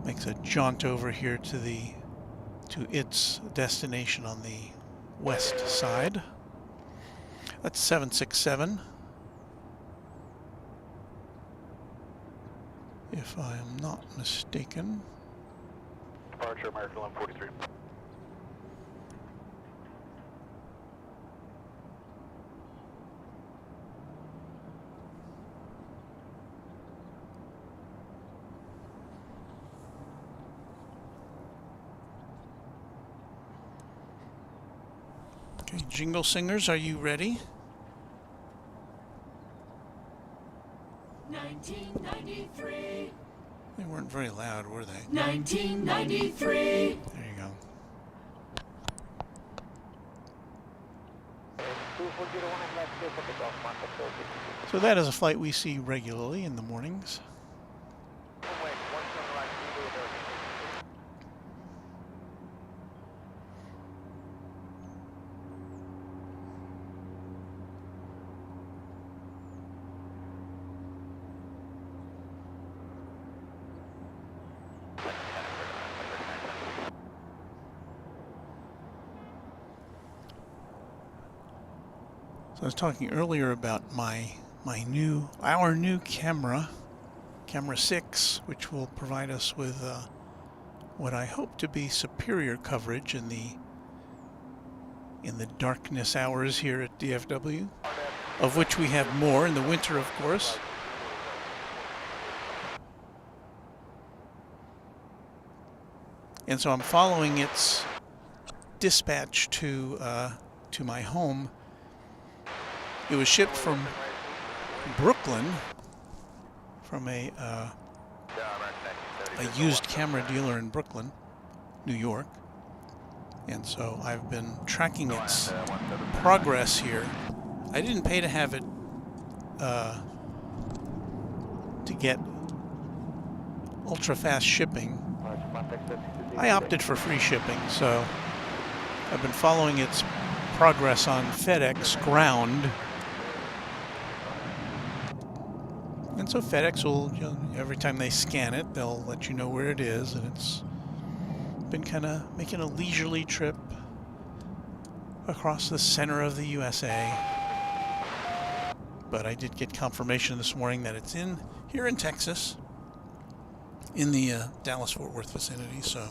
makes a jaunt over here to its destination on the west side. That's 767. If I am not mistaken. departure, American 1143. Okay, Jingle Singers, are you ready? 1993. They weren't very loud, were they? 1993. There you go. So that is a flight we see regularly in the mornings. So I was talking earlier about our new camera 6, which will provide us with what I hope to be superior coverage in the darkness hours here at DFW, of which we have more in the winter, of course. And so I'm following its dispatch to my home. It was shipped from Brooklyn, from a used camera dealer in Brooklyn, New York. And so I've been tracking its progress here. I didn't pay to have it to get ultra-fast shipping. I opted for free shipping, so I've been following its progress on FedEx ground. And so FedEx will, every time they scan it, they'll let you know where it is, and it's been kind of making a leisurely trip across the center of the USA. But I did get confirmation this morning that it's here in Texas, in the Dallas-Fort Worth vicinity, so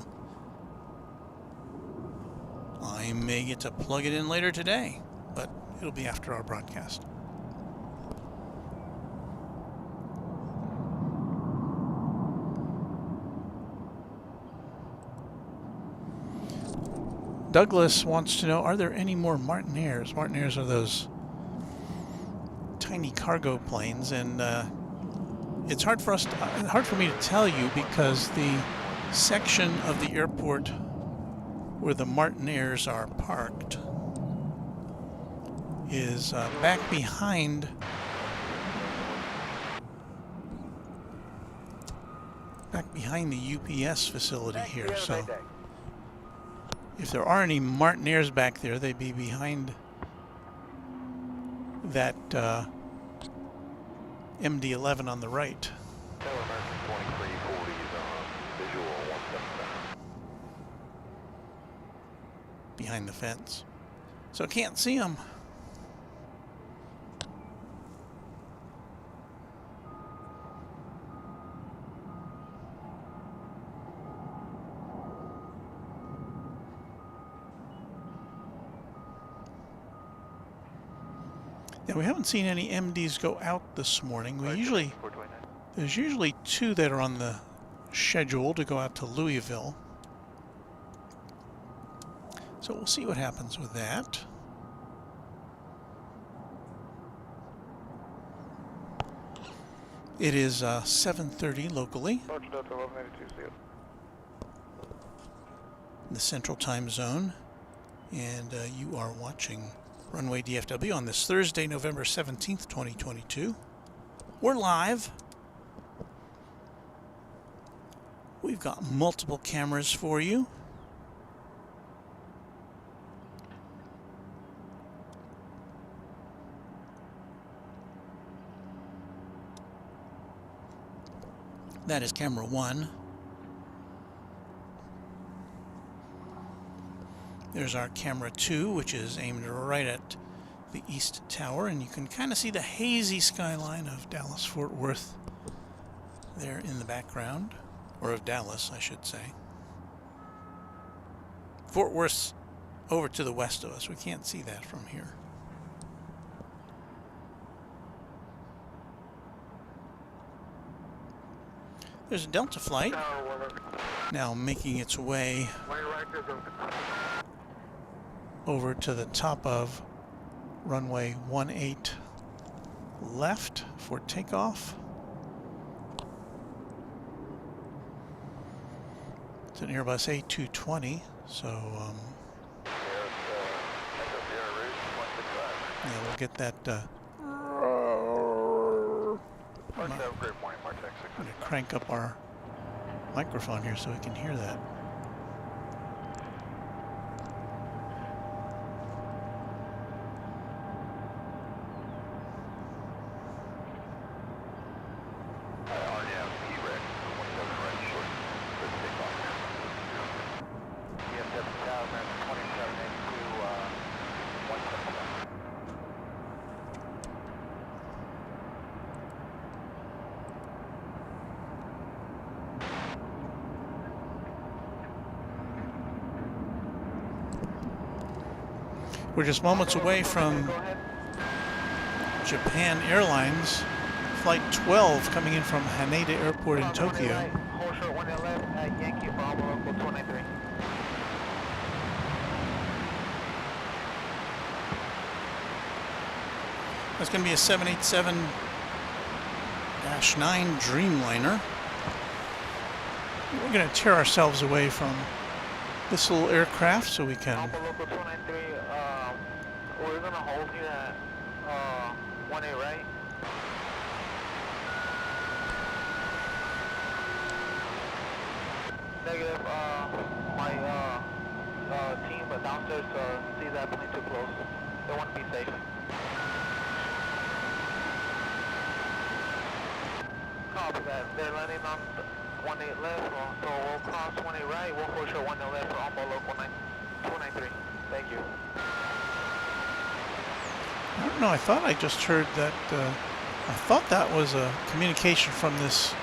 I may get to plug it in later today, but it'll be after our broadcast. Douglas wants to know, are there any more Martinaires? Martinaires are those tiny cargo planes, and it's hard for me to tell you because the section of the airport where the Martinaires are parked is back behind the UPS facility here. So if there are any Martinaires back there, they'd be behind that MD-11 on the right. Behind the fence. So I can't see them. Yeah, we haven't seen any MDs go out this morning. There's usually 2 that are on the schedule to go out to Louisville. So we'll see what happens with that. It is 7:30 locally in the Central Time Zone, and you are watching Runway DFW on this Thursday, November 17th, 2022. We're live. We've got multiple cameras for you. That is camera 1. There's our camera 2, which is aimed right at the East Tower, and you can kind of see the hazy skyline of Dallas-Fort Worth there in the background, or of Dallas, I should say. Fort Worth's over to the west of us. We can't see that from here. There's a Delta flight now making its way over to the top of runway 18 left for takeoff. It's an Airbus A220, so yeah, we'll get that. I'm going to crank up our microphone here so we can hear that. We're just moments away from Japan Airlines Flight 12 coming in from Haneda Airport in Tokyo. That's going to be a 787-9 Dreamliner. We're going to tear ourselves away from this little aircraft so we can we're gonna hold here at 18 right. Negative, my team downstairs see that plane too close. They want to be safe. Copy that. They're landing on 18 left, so we'll cross 18 right. We'll push our 18 left for onboard local 293. Thank you. I don't know, I thought I just heard that, I thought that was a communication from this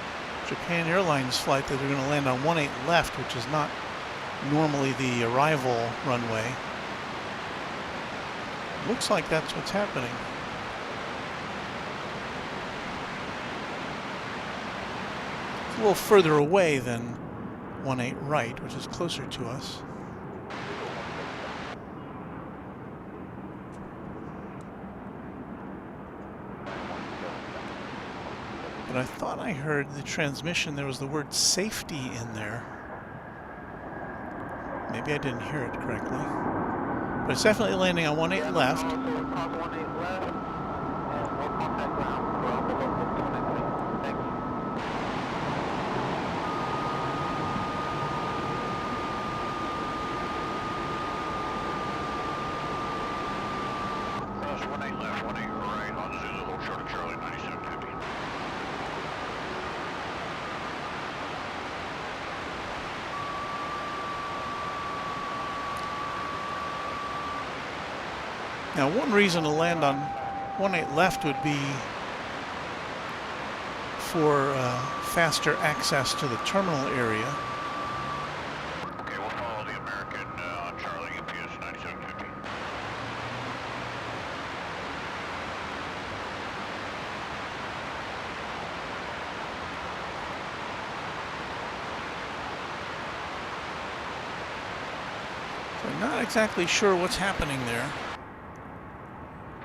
Japan Airlines flight that they're going to land on 18 left, which is not normally the arrival runway. Looks like that's what's happening. It's a little further away than 18 right, which is closer to us. But I thought I heard the transmission, there was the word safety in there. Maybe I didn't hear it correctly. But it's definitely landing on 18 left. Now, one reason to land on 18 left would be for faster access to the terminal area. Okay, we'll follow the American on Charlie UPS 9750. So I'm not exactly sure what's happening there,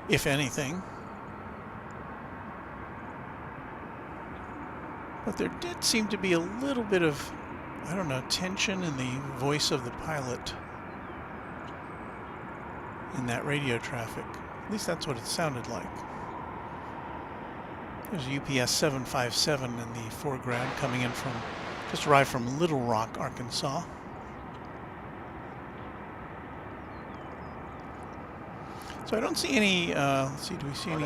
if anything. But there did seem to be a little bit of, I don't know, tension in the voice of the pilot in that radio traffic. At least that's what it sounded like. There's a UPS 757 in the foreground coming in from, just arrived from Little Rock, Arkansas. So I don't see any, let's see, do we see any?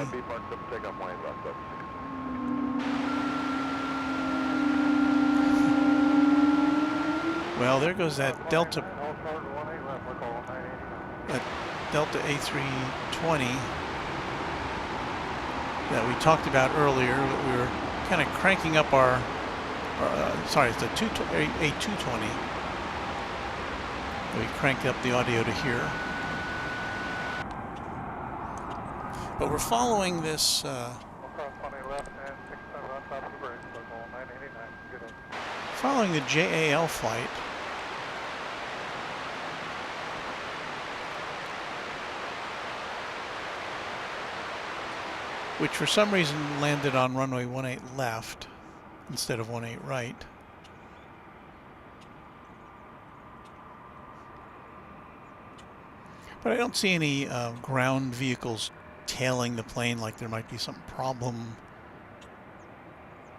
Well, there goes that Delta A320 that we talked about earlier. We were kind of cranking up our, sorry, it's a A220. We cranked up the audio to here. But we're following this following the JAL flight. Which for some reason landed on runway 18 left instead of 18 right. But I don't see any ground vehicles tailing the plane like there might be some problem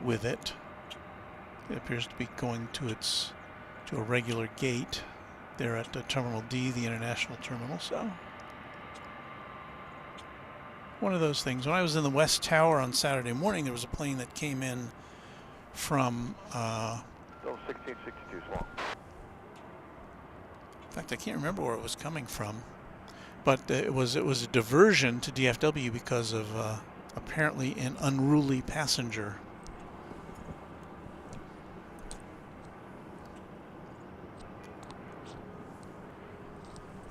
with it. It appears to be going to a regular gate there at Terminal D, the international terminal. So one of those things. When I was in the West Tower on Saturday morning, there was a plane that came in from Still 1662 small. in fact, I can't remember where it was coming from, but it was a diversion to DFW because of apparently an unruly passenger.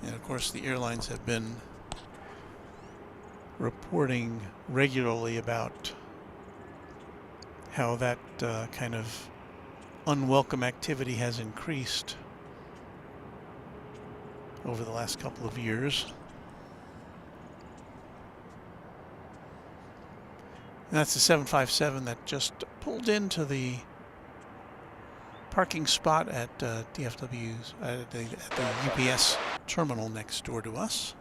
And of course, the airlines have been reporting regularly about how that kind of unwelcome activity has increased over the last couple of years. And that's the 757 that just pulled into the parking spot at DFW's at the UPS terminal next door to us.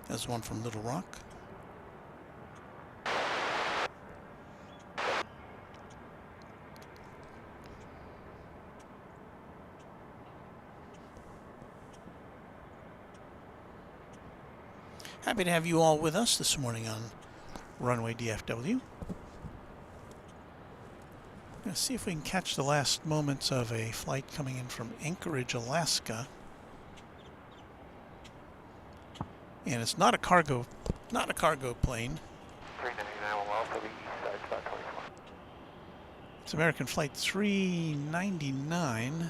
There's one from Little Rock. Happy to have you all with us this morning on Runway DFW. Let's see if we can catch the last moments of a flight coming in from Anchorage, Alaska. And it's not a cargo plane. 399 well to the east side, about 24. It's American Flight 399.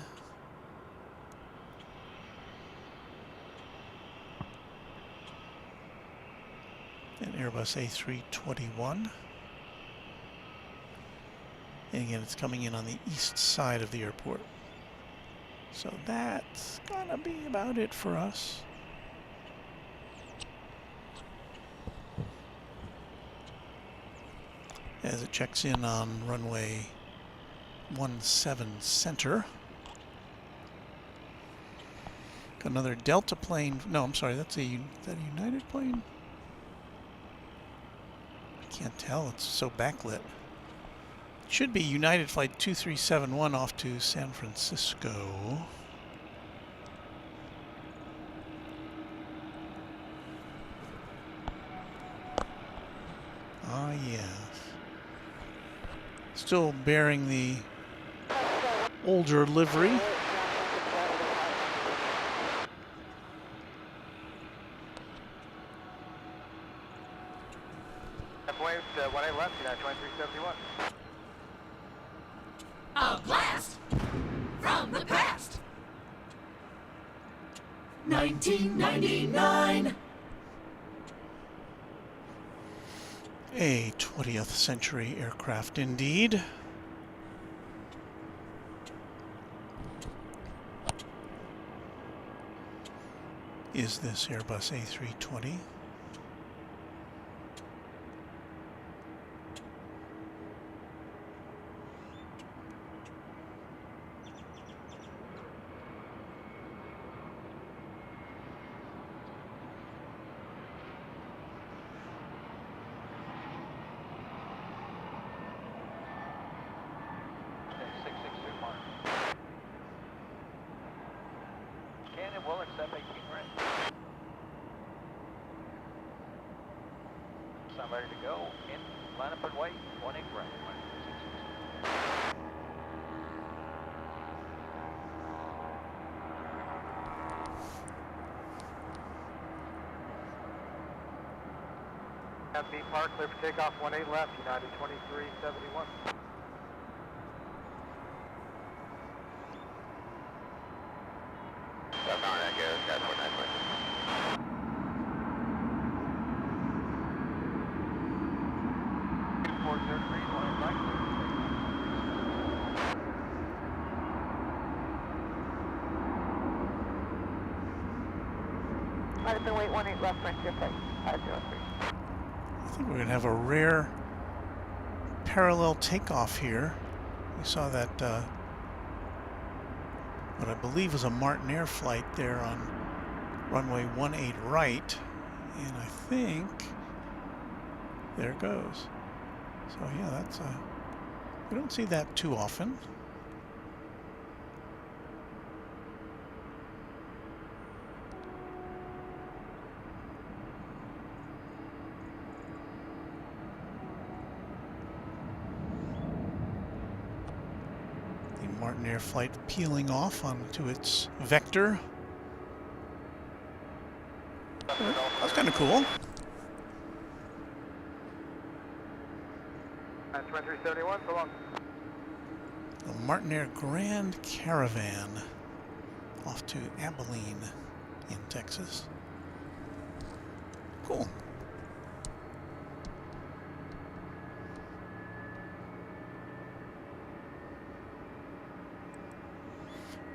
An Airbus A321. And again, it's coming in on the east side of the airport. So that's gonna be about it for us. As it checks in on runway 17 center. Got another Delta plane. No, I'm sorry, is that a United plane? I can't tell, it's so backlit. It should be United Flight 2371 off to San Francisco. Ah, yes. Still bearing the older livery. Waved when I left, 2371. A blast from the past. 1999. A 20th century aircraft indeed. Is this Airbus A320? Will accept 18 right. So I'm ready to go. In line up and wait. 1 8 right. Have B park, clear for takeoff. 1 8 left. United 2371. Madison, wait 18 left, Frontier flight 503. I think we're going to have a rare parallel takeoff here. We saw that what I believe is a Martin flight there on runway 18 right, and I think there it goes. So yeah, that's we don't see that too often. Martin Air flight peeling off onto its vector. That's kind of cool. That's 2371, so long. The Martin Air Grand Caravan off to Abilene in Texas. Cool.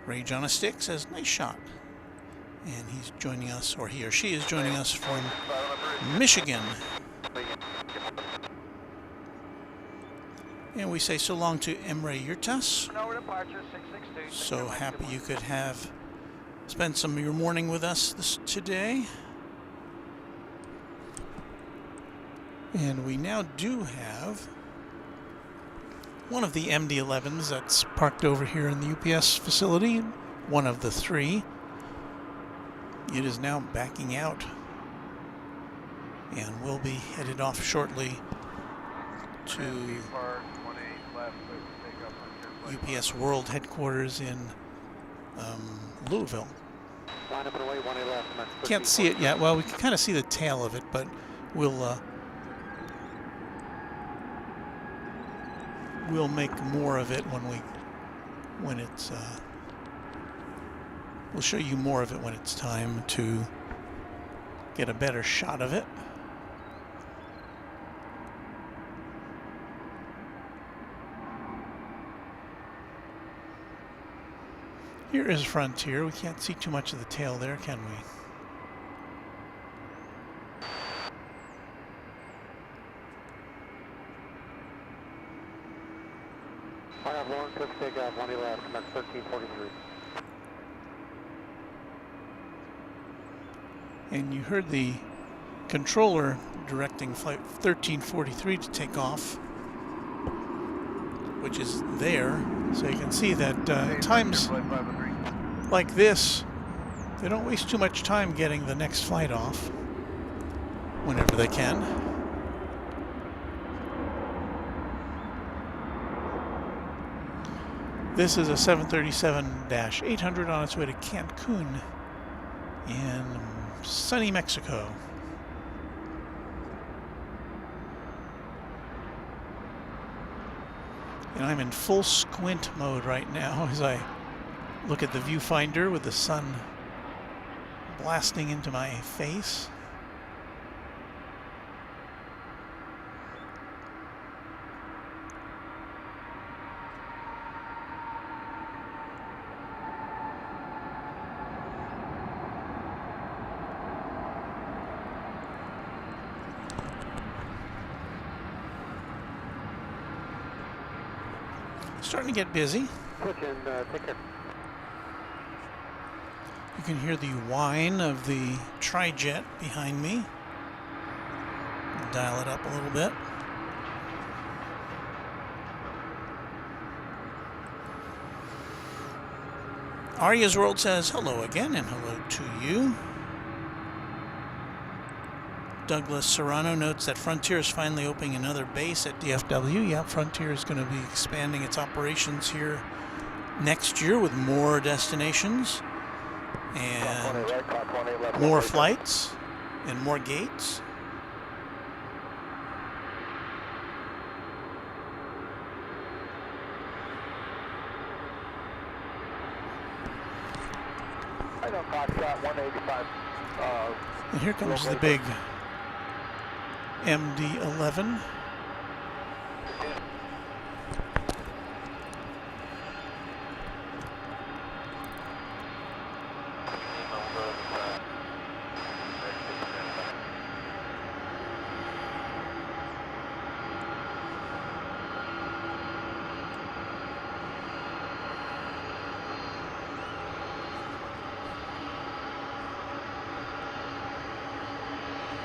Rage on a Stick says, nice shot. And he's joining us, or he or she is joining us from Michigan. And we say so long to Emirates. So happy you could have spent some of your morning with us today. And we now do have one of the MD-11s that's parked over here in the UPS facility, one of the three. It is now backing out and will be headed off shortly to UPS World Headquarters in Louisville. Can't see it yet. Well, we can kind of see the tail of it, but we'll make more of it when it's we'll show you more of it when it's time to get a better shot of it. Here is Frontier. We can't see too much of the tail there, can we? I have Lauren Cook takeoff, 1 left, commence 1343. And you heard the controller directing flight 1343 to take off, which is there. So you can see that times like this, they don't waste too much time getting the next flight off whenever they can. This is a 737-800 on its way to Cancun in sunny Mexico. And I'm in full squint mode right now as I look at the viewfinder with the sun blasting into my face. Starting to get busy. Take care. You can hear the whine of the tri-jet behind me. Dial it up a little bit. Arya's World says hello again, and hello to you. Douglas Serrano notes that Frontier is finally opening another base at DFW. Yeah, Frontier is going to be expanding its operations here next year with more destinations and more flights and more gates. Right on Foxtrot 185. And here comes the big MD-11.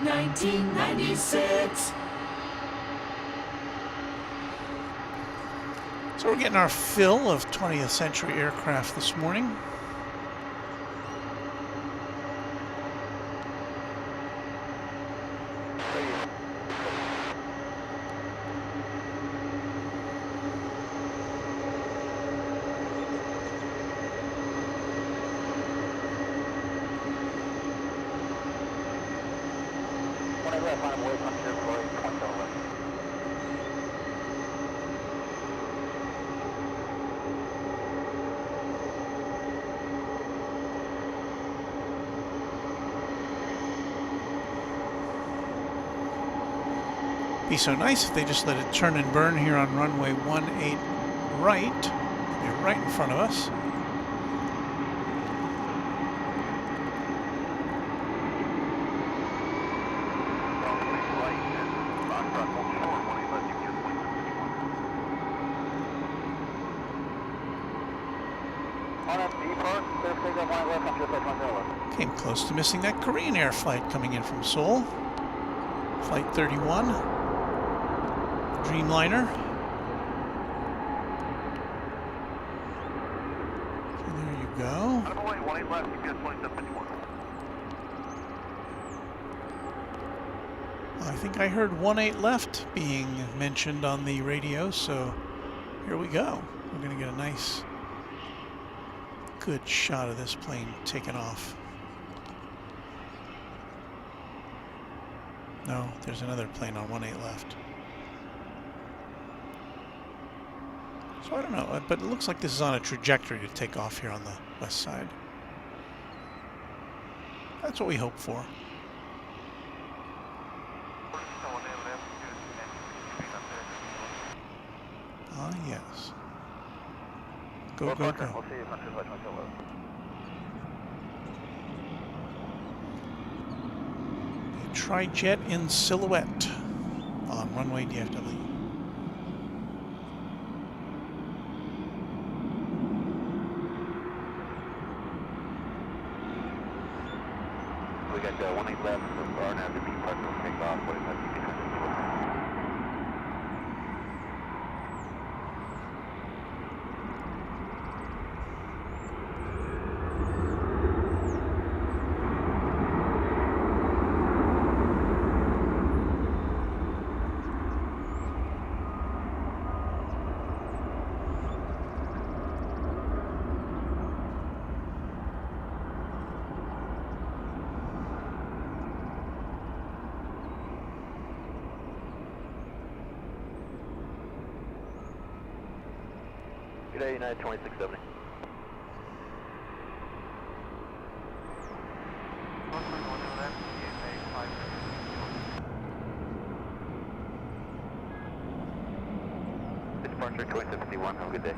$19.96. So we're getting our fill of 20th century aircraft this morning. Be so nice if they just let it turn and burn here on runway 18 right. They're right in front of us. Came close to missing that Korean Air flight coming in from Seoul. Flight 31. Dreamliner. So there you go. I think I heard 18 left being mentioned on the radio, so here we go. We're going to get a nice, good shot of this plane taking off. No, there's another plane on 18 left. So I don't know, but it looks like this is on a trajectory to take off here on the west side. That's what we hope for. Ah, yes. Go, go, go. A tri-jet in silhouette on runway DFW. We got 18 left from RNAV to be partial takeoff. What is that? United 2670. Departure 2751, have a good day.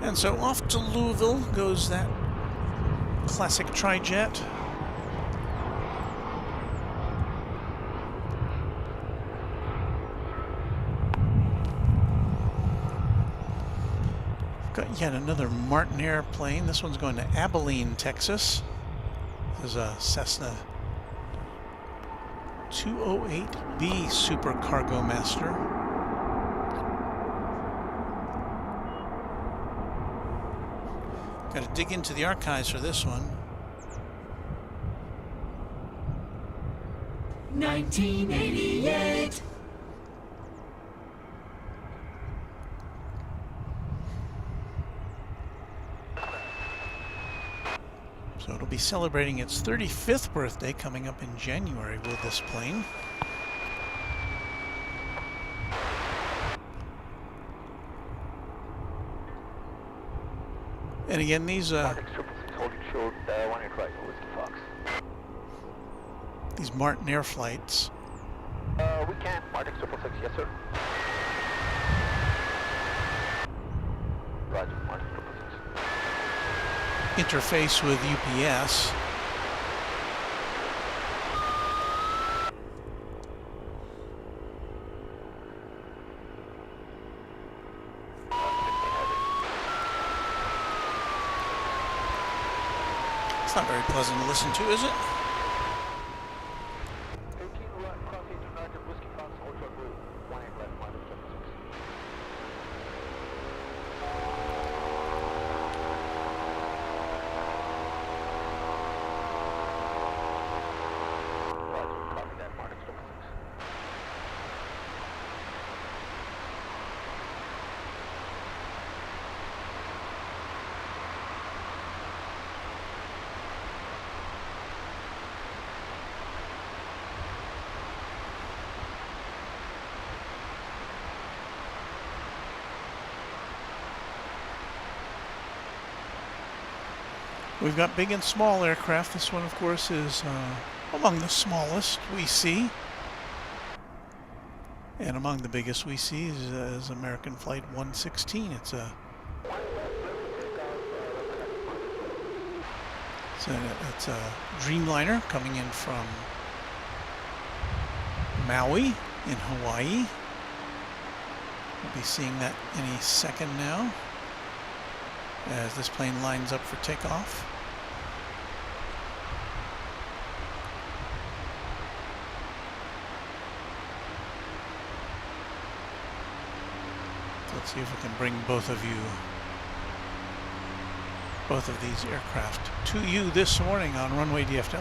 And so off to Louisville goes that classic tri-jet. Got yet another Martin airplane. This one's going to Abilene, Texas. This is a Cessna 208B Super Cargo Master. Got to dig into the archives for this one. 1988. So it'll be celebrating its 35th birthday coming up in January with this plane. And again, these these Martin Air flights. We can. Martin 666, yes sir. Roger, Martin 666. Interface with UPS. It's not very pleasant to listen to, is it? 18 right, cross 18 right, Whiskey Fox, Ultra Blue, 18 left, Martin 666. Roger, copy that, Martin 666. We've got big and small aircraft. This one, of course, is among the smallest we see. And among the biggest we see is American Flight 116. It's a Dreamliner coming in from Maui in Hawaii. We'll be seeing that any second now as this plane lines up for takeoff. So let's see if we can bring both of these aircraft to you this morning on Runway DFW.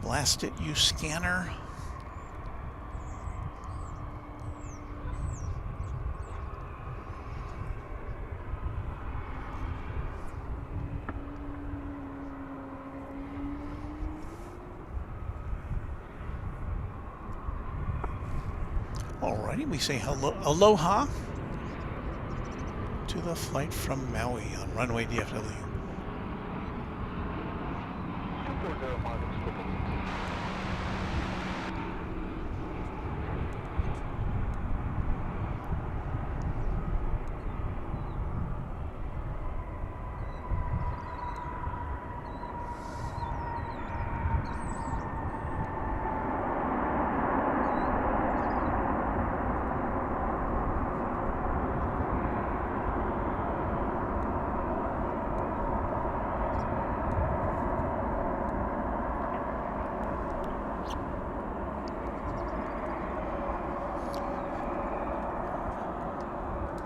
Blast it, you scanner. Alrighty, we say hello, aloha to the flight from Maui on Runway DFW. 240 Martin 666.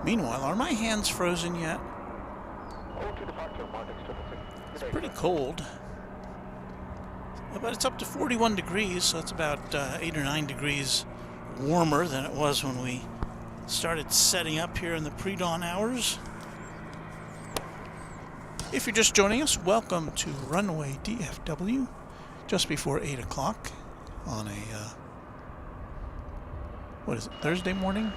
Meanwhile, are my hands frozen yet? It's pretty cold. But it's up to 41 degrees, so it's about 8 or 9 degrees warmer than it was when we started setting up here in the pre-dawn hours. If you're just joining us, welcome to Runway DFW, just before 8 o'clock on a, what is it, Thursday morning?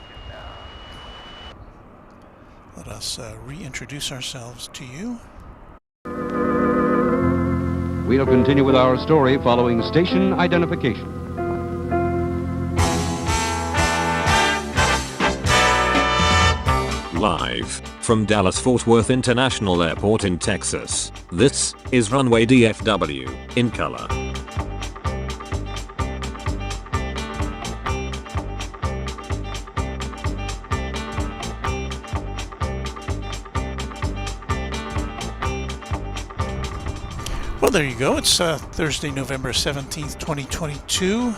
Let us reintroduce ourselves to you. We'll continue with our story following station identification. Live from Dallas-Fort Worth International Airport in Texas, this is Runway DFW in color. Well, there you go. It's Thursday, November 17th, 2022.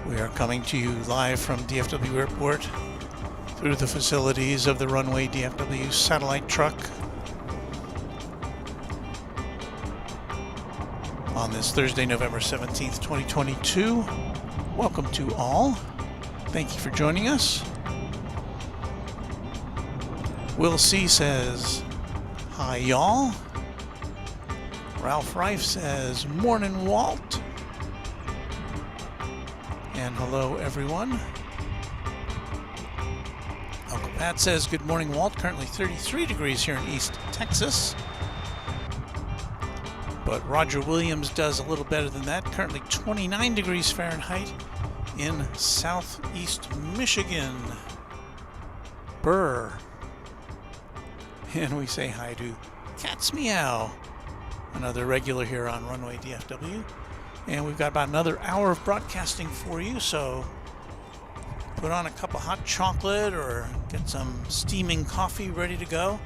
We are coming to you live from DFW Airport through the facilities of the Runway DFW satellite truck on this Thursday, November 17th, 2022. Welcome to all. Thank you for joining us. Will C says, hi y'all. Ralph Rife says, morning Walt. And hello everyone. Uncle Pat says, good morning Walt. Currently 33 degrees here in East Texas. But Roger Williams does a little better than that. Currently 29 degrees Fahrenheit in southeast Michigan. Burr. And we say hi to Cat's Meow, another regular here on Runway DFW. And we've got about another hour of broadcasting for you, so put on a cup of hot chocolate or get some steaming coffee ready to go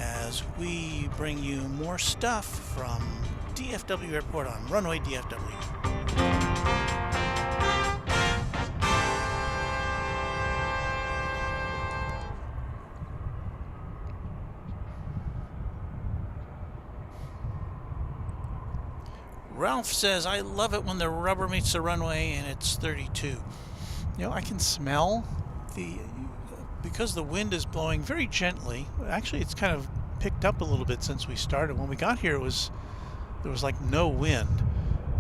as we bring you more stuff from DFW Airport on Runway DFW. Ralph says, I love it when the rubber meets the runway and it's 32. You know, I can smell because the wind is blowing very gently. Actually, it's kind of picked up a little bit since we started. When we got here, there was like no wind.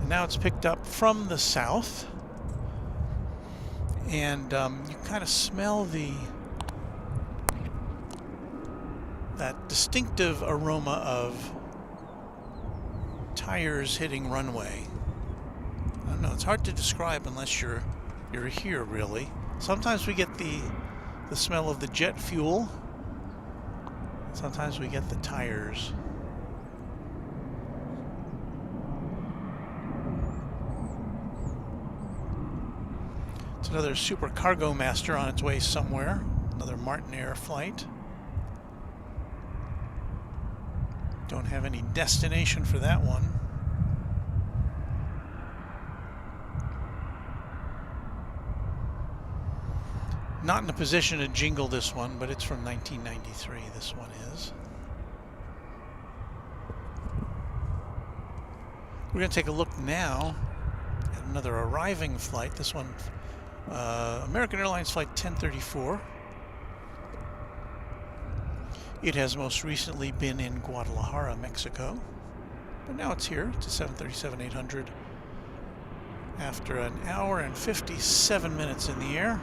And now it's picked up from the south. And you kind of smell that distinctive aroma of tires hitting runway. I don't know, it's hard to describe unless you're here really. Sometimes we get the smell of the jet fuel. Sometimes we get the tires. It's another Super Cargo Master on its way somewhere. Another Martin Air flight. Don't have any destination for that one. Not in a position to jingle this one, but it's from 1993, this one is. We're going to take a look now at another arriving flight. This one, American Airlines Flight 1034. It has most recently been in Guadalajara, Mexico, but now it's here. It's a 737-800 after an hour and 57 minutes in the air.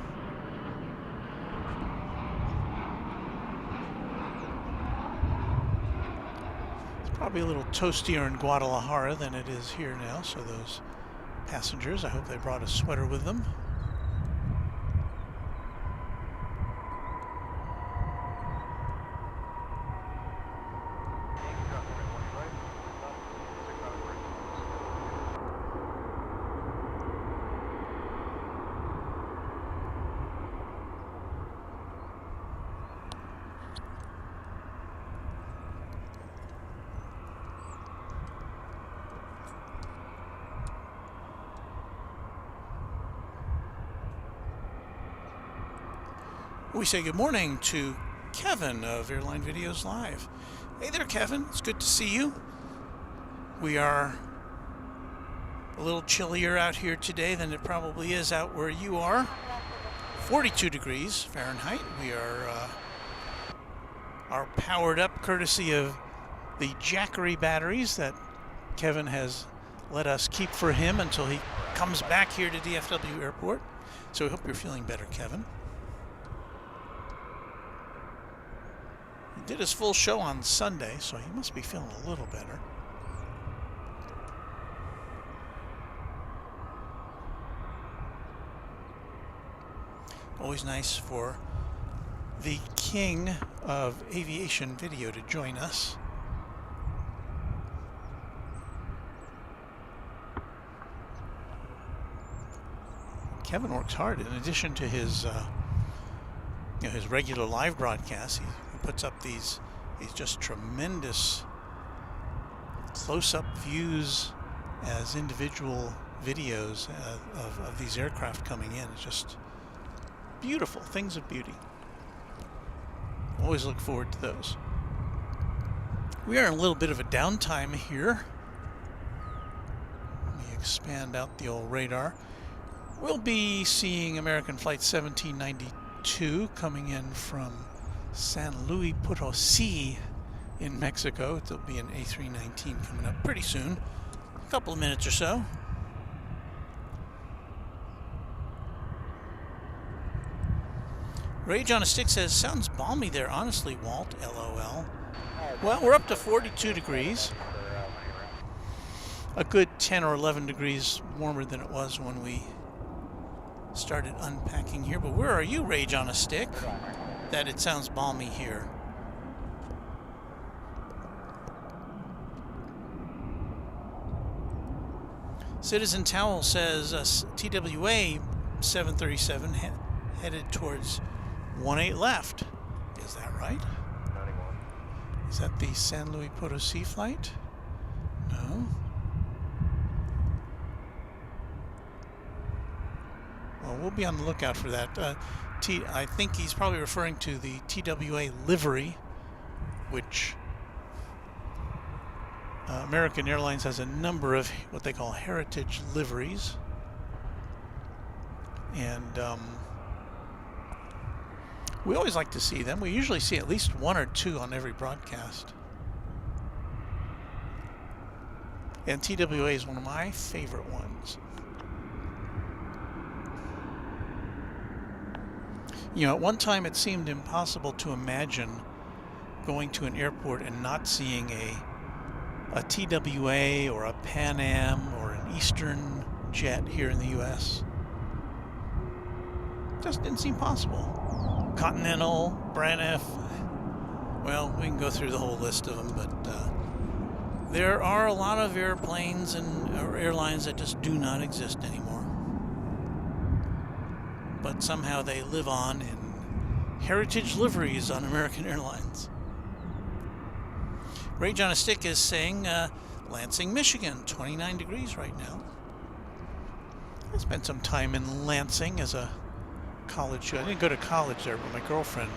It's probably a little toastier in Guadalajara than it is here now, so those passengers, I hope they brought a sweater with them. We say good morning to Kevin of Airline Videos Live. Hey there, Kevin. It's good to see you. We are a little chillier out here today than it probably is out where you are. 42 degrees Fahrenheit. We are powered up courtesy of the Jackery batteries that Kevin has let us keep for him until he comes back here to DFW Airport. So we hope you're feeling better, Kevin. He did his full show on Sunday, so he must be feeling a little better. Always nice for the king of aviation video to join us. Kevin works hard. In addition to his his regular live broadcasts, he puts up these just tremendous close-up views as individual videos of these aircraft coming in. It's just beautiful, things of beauty. Always look forward to those. We are in a little bit of a downtime here. Let me expand out the old radar. We'll be seeing American Flight 1792 coming in from San Luis Potosi in Mexico. There'll be an A319 coming up pretty soon. A couple of minutes or so. Rage on a Stick says, sounds balmy there, honestly, Walt, LOL. Well, we're up to 42 degrees. A good 10 or 11 degrees warmer than it was when we started unpacking here. But where are you, Rage on a Stick? That it sounds balmy here. Citizen Towel says, TWA 737 headed towards 18 left. Is that right? 91. Is that the San Luis Potosi flight? No. Well, we'll be on the lookout for that. I think he's probably referring to the TWA livery, which American Airlines has a number of what they call heritage liveries. And we always like to see them. We usually see at least one or two on every broadcast. And TWA is one of my favorite ones. You know, at one time it seemed impossible to imagine going to an airport and not seeing a TWA or a Pan Am or an Eastern jet here in the U.S. Just didn't seem possible. Continental, Braniff. Well, we can go through the whole list of them, but there are a lot of airplanes and airlines that just do not exist anymore. But somehow they live on in heritage liveries on American Airlines. Rage on a Stick is saying Lansing, Michigan, 29 degrees right now. I spent some time in Lansing as a college student. I didn't go to college there, but my girlfriend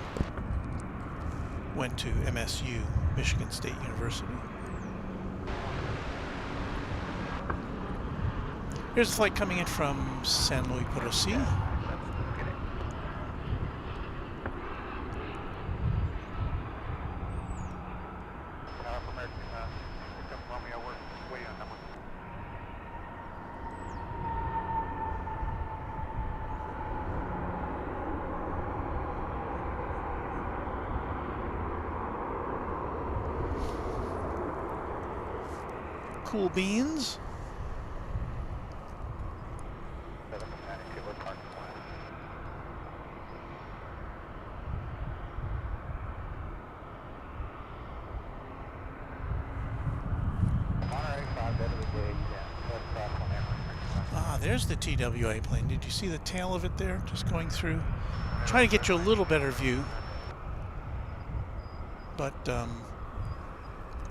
went to MSU, Michigan State University. Here's a flight coming in from San Luis Potosi. Cool beans. Ah, there's the TWA plane. Did you see the tail of it there? Just going through. Try to get you a little better view. But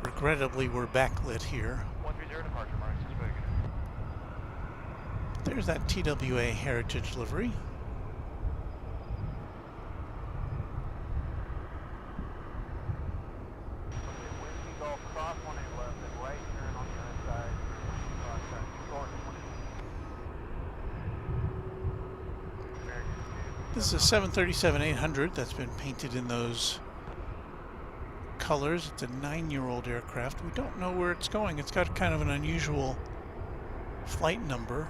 regrettably, we're backlit here. 130 departure marks. There's that TWA heritage livery. This is a 737-800 that's been painted in those colors. It's a 9-year-old aircraft. We don't know where it's going. It's got kind of an unusual flight number.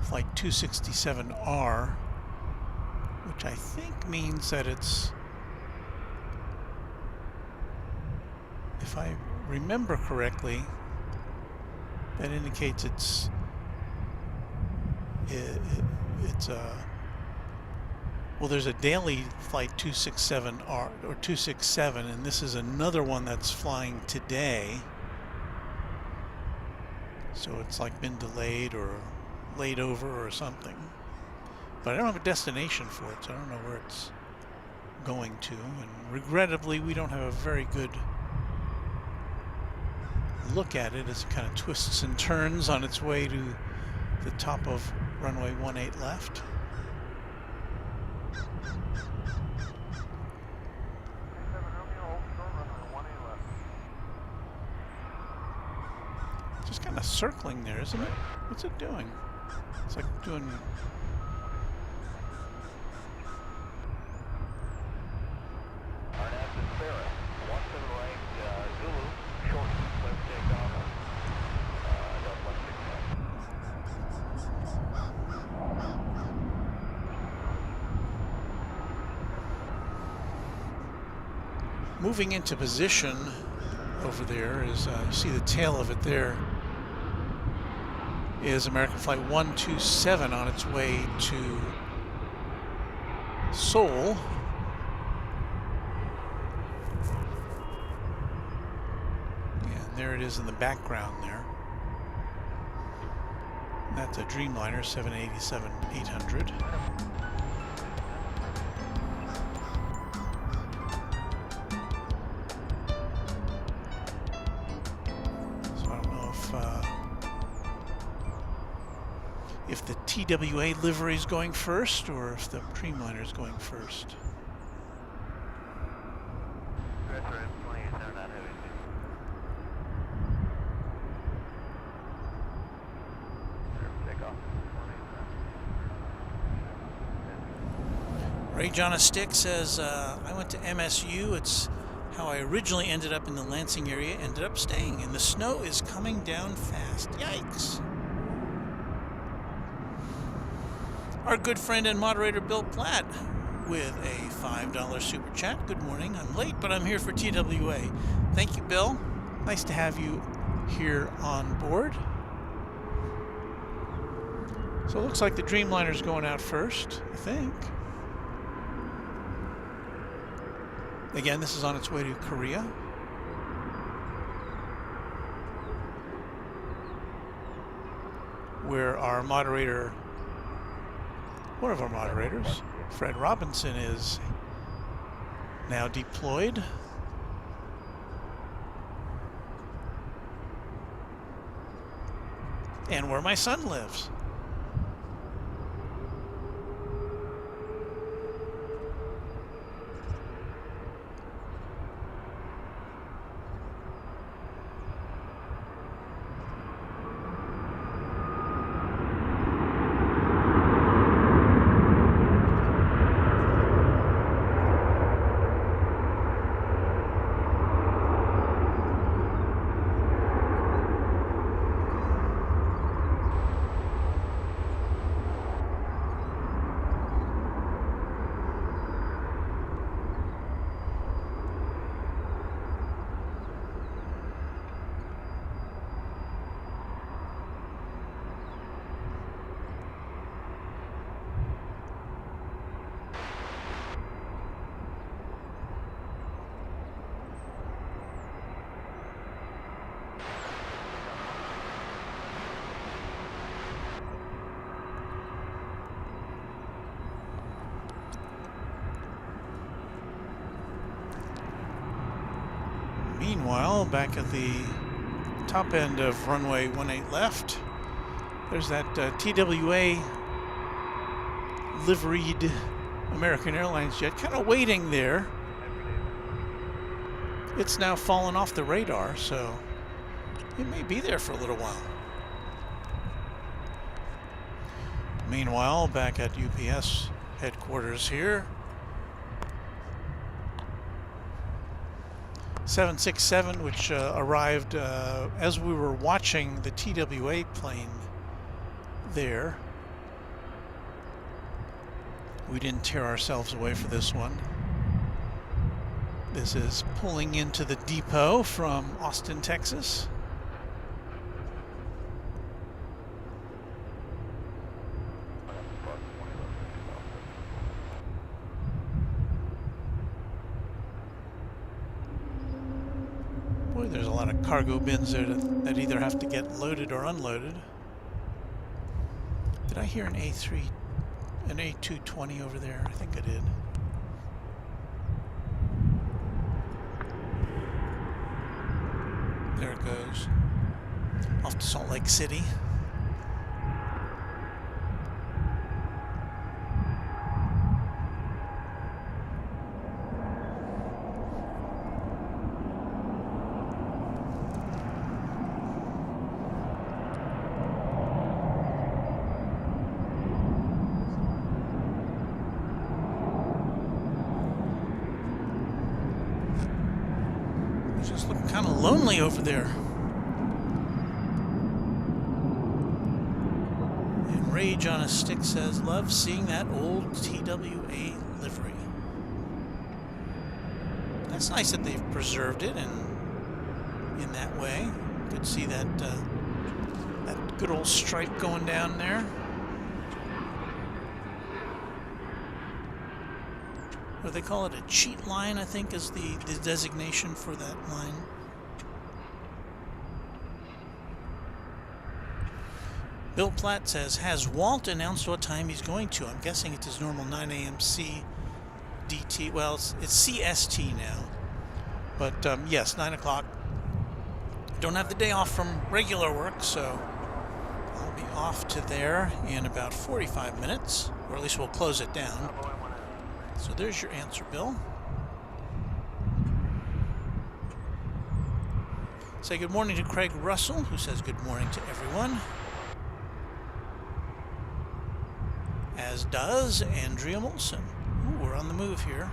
Flight 267R, which I think means that it's, if I remember correctly, that indicates it's well, there's a daily flight 267R or 267, and this is another one that's flying today. So it's like been delayed or laid over or something. But I don't have a destination for it, so I don't know where it's going to. And regrettably, we don't have a very good look at it as it kind of twists and turns on its way to the top of runway 18 left. Just kind of circling there, isn't it? What's it doing? It's like doing... Moving into position over there is, you see the tail of it there, is American Flight 127 on its way to Seoul. And there it is in the background there. That's a Dreamliner 787-800. If the TWA livery is going first, or if the Dreamliner is going first. Ray John a Stick says, I went to MSU. It's how I originally ended up in the Lansing area, ended up staying, and the snow is coming down fast. Yikes. Our good friend and moderator Bill Platt with a $5 super chat. Good morning. I'm late, but I'm here for TWA. Thank you, Bill. Nice to have you here on board. So it looks like the Dreamliner's going out first, I think. Again, this is on its way to Korea. Where our moderator, one of our moderators, Fred Robinson, is now deployed. And where my son lives. Meanwhile, back at the top end of runway 18 left, there's that TWA liveried American Airlines jet kind of waiting there. It's now fallen off the radar, so it may be there for a little while. Meanwhile, back at UPS headquarters here, 767, which arrived as we were watching the TWA plane there. We didn't tear ourselves away for this one. This is pulling into the depot from Austin, Texas. Boy, there's a lot of cargo bins there that either have to get loaded or unloaded. Did I hear an A220 over there? I think I did. There it goes. Off to Salt Lake City. Just looking kind of lonely over there. And Rage on a Stick says, love seeing that old TWA livery. That's nice that they've preserved it in that way. You could see that that good old stripe going down there. What they call it, a cheat line, I think, is the designation for that line. Bill Platt says, has Walt announced what time he's going to? I'm guessing it's his normal 9 a.m. CDT. Well, it's CST now. But yes, 9 o'clock. Don't have the day off from regular work, so I'll be off to there in about 45 minutes, or at least we'll close it down. So there's your answer, Bill. Say good morning to Craig Russell, who says good morning to everyone. As does Andrea Molson. Ooh, we're on the move here.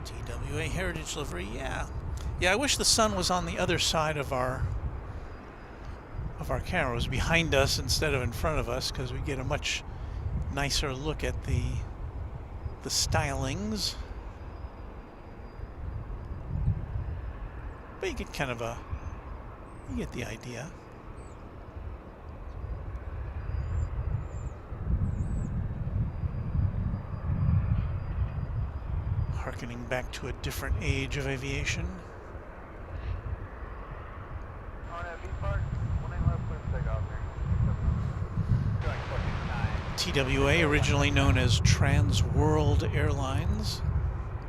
TWA Heritage Livery, yeah. Yeah, I wish the sun was on the other side of our camera. It was behind us instead of in front of us, because we get a much nicer look at the stylings. But you get kind of you get the idea. Harkening back to a different age of aviation. TWA, originally known as Trans World Airlines,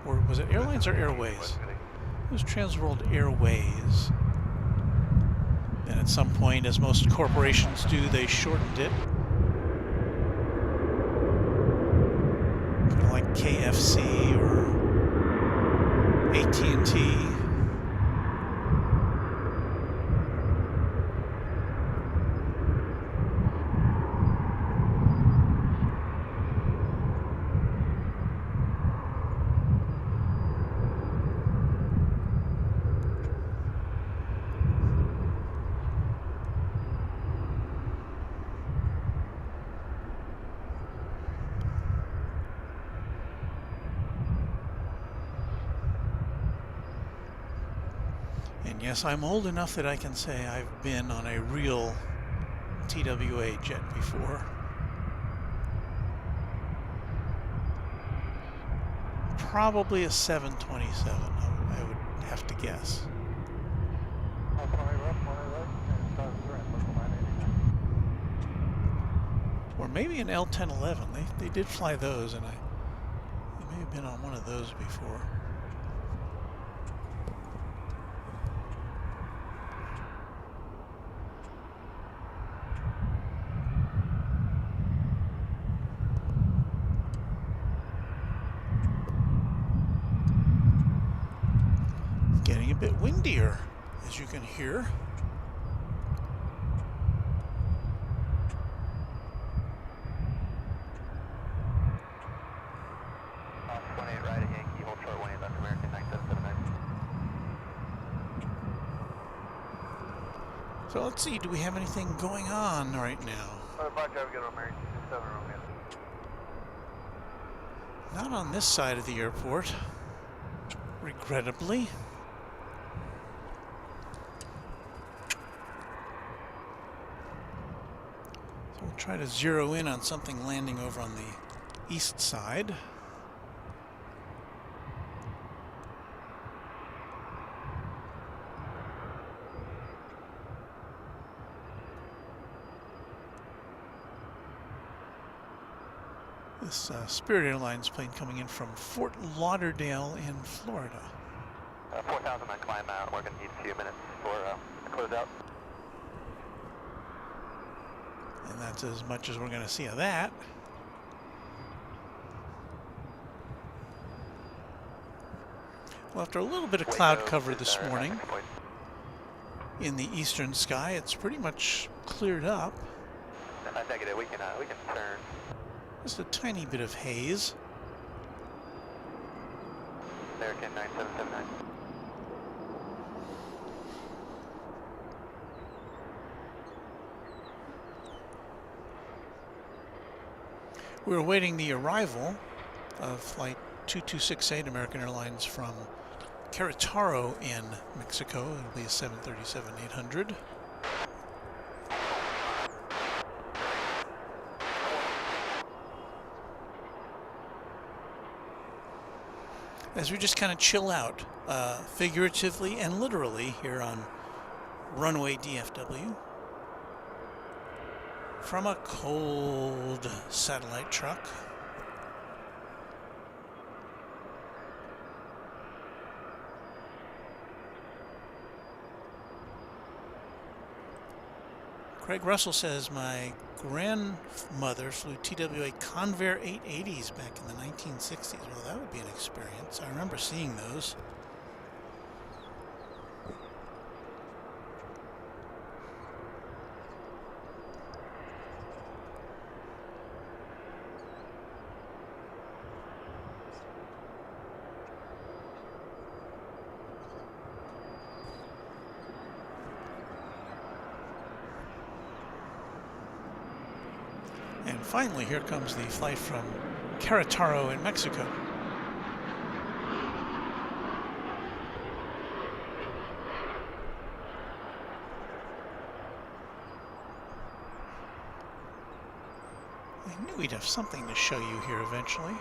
or was it Airlines or Airways? It was Trans World Airways. Then at some point, as most corporations do, they shortened it. Kind of like KFC or AT&T. And yes, I'm old enough that I can say I've been on a real TWA jet before. Probably a 727, I would have to guess. Or maybe an L-1011. They did fly those, and I may have been on one of those before. Getting a bit windier, as you can hear. So let's see, do we have anything going on right now? Not on this side of the airport, regrettably. So we'll try to zero in on something landing over on the east side. This Spirit Airlines plane coming in from Fort Lauderdale in Florida. 4,000 on climb out. We're going to need a few minutes for closeout. And that's as much as we're going to see of that. Well, after a little bit of cloud cover this morning in the eastern sky, it's pretty much cleared up. Negative. We can turn. Just a tiny bit of haze. American 9779. We're awaiting the arrival of Flight 2268 American Airlines from Querétaro in Mexico. It'll be a 737-800. As we just kind of chill out, figuratively and literally, here on Runway DFW, from a cold satellite truck. Craig Russell says, my grandmother flew TWA Convair 880s back in the 1960s. Well, that would be an experience. I remember seeing those. And finally, here comes the flight from Querétaro in Mexico. I knew we'd have something to show you here eventually.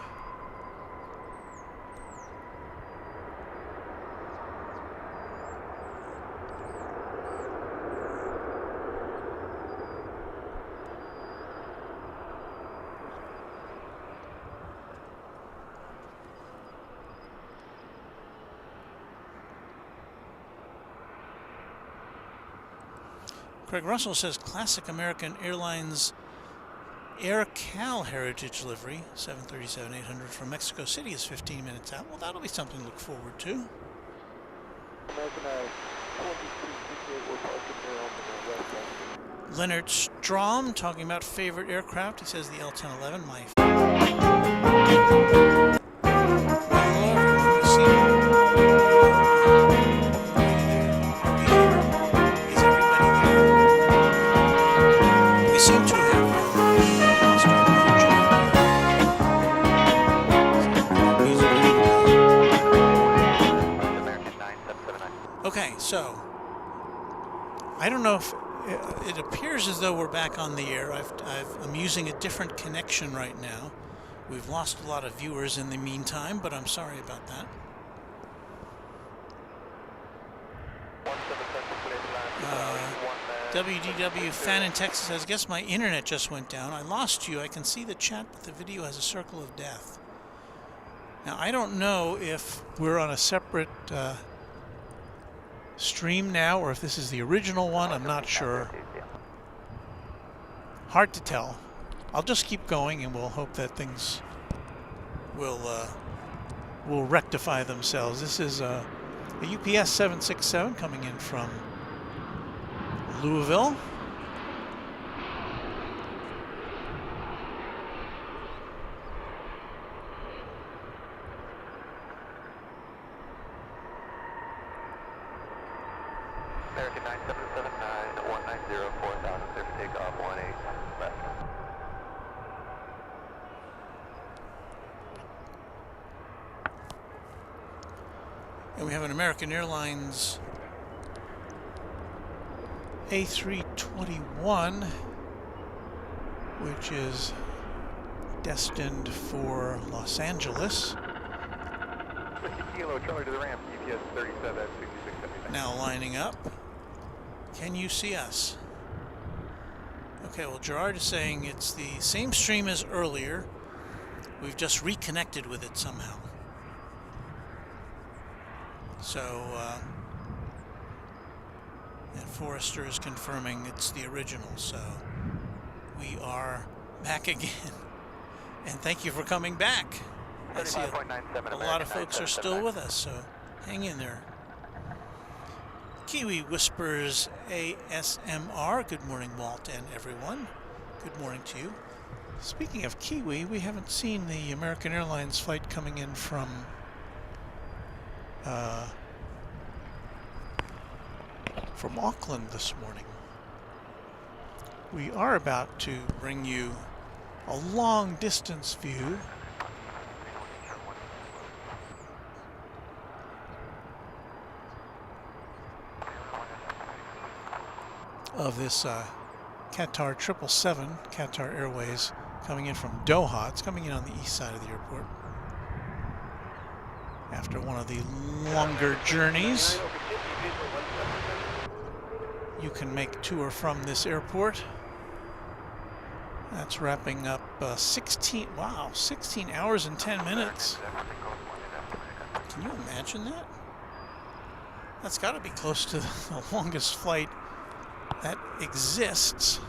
Craig Russell says classic American Airlines Air Cal Heritage livery, 737-800 from Mexico City is 15 minutes out. Well, that'll be something to look forward to. American 2268, we're parking there on the west side. Leonard Strom talking about favorite aircraft. He says the L-1011, my So, I don't know if it appears as though we're back on the air. I'm using a different connection right now. We've lost a lot of viewers in the meantime, but I'm sorry about that. WDW fan in Texas says, guess my internet just went down. I lost you. I can see the chat, but the video has a circle of death. Now, I don't know if we're on a separate stream now, or if this is the original one. I'm not sure. Hard to tell. I'll just keep going, and we'll hope that things will rectify themselves. This is a UPS 767 coming in from Louisville. American 9779, 190, 4000, clear for takeoff, 18 left. And we have an American Airlines A321, which is destined for Los Angeles. Kilo, Charlie to the ramp, UPS 37 at 6679. Now lining up. Can you see us? Okay, well, Gerard is saying it's the same stream as earlier. We've just reconnected with it somehow. So, and Forrester is confirming it's the original, so we are back again. And thank you for coming back. I see a lot of folks are still with us, so hang in there. Kiwi Whispers ASMR. Good morning, Walt and everyone. Good morning to you. Speaking of Kiwi, we haven't seen the American Airlines flight coming in from Auckland this morning. We are about to bring you a long distance view of this Qatar 777, Qatar Airways, coming in from Doha. It's coming in on the east side of the airport after one of the longer journeys you can make to or from this airport. That's wrapping up 16 hours and 10 minutes. Can you imagine that? That's got to be close to the longest flight that exists.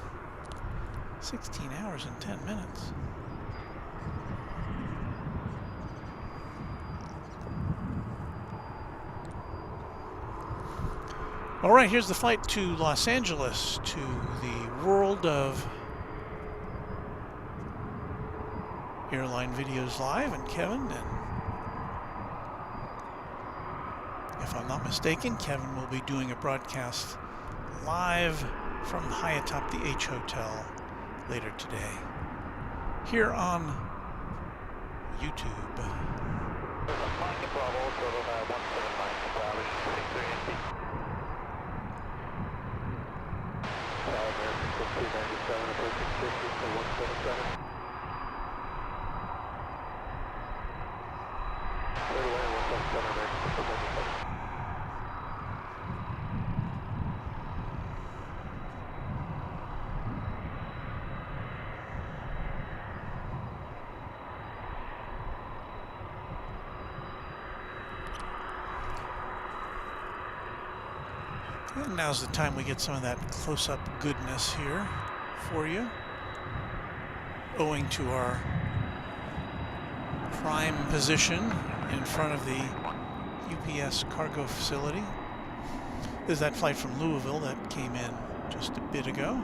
16 hours and 10 minutes. All right, here's the flight to Los Angeles, to the world of Airline Videos Live and Kevin. And if I'm not mistaken, Kevin will be doing a broadcast live from high atop the H Hotel later today here on YouTube. And now's the time we get some of that close-up goodness here for you, owing to our prime position in front of the UPS cargo facility. There's that flight from Louisville that came in just a bit ago.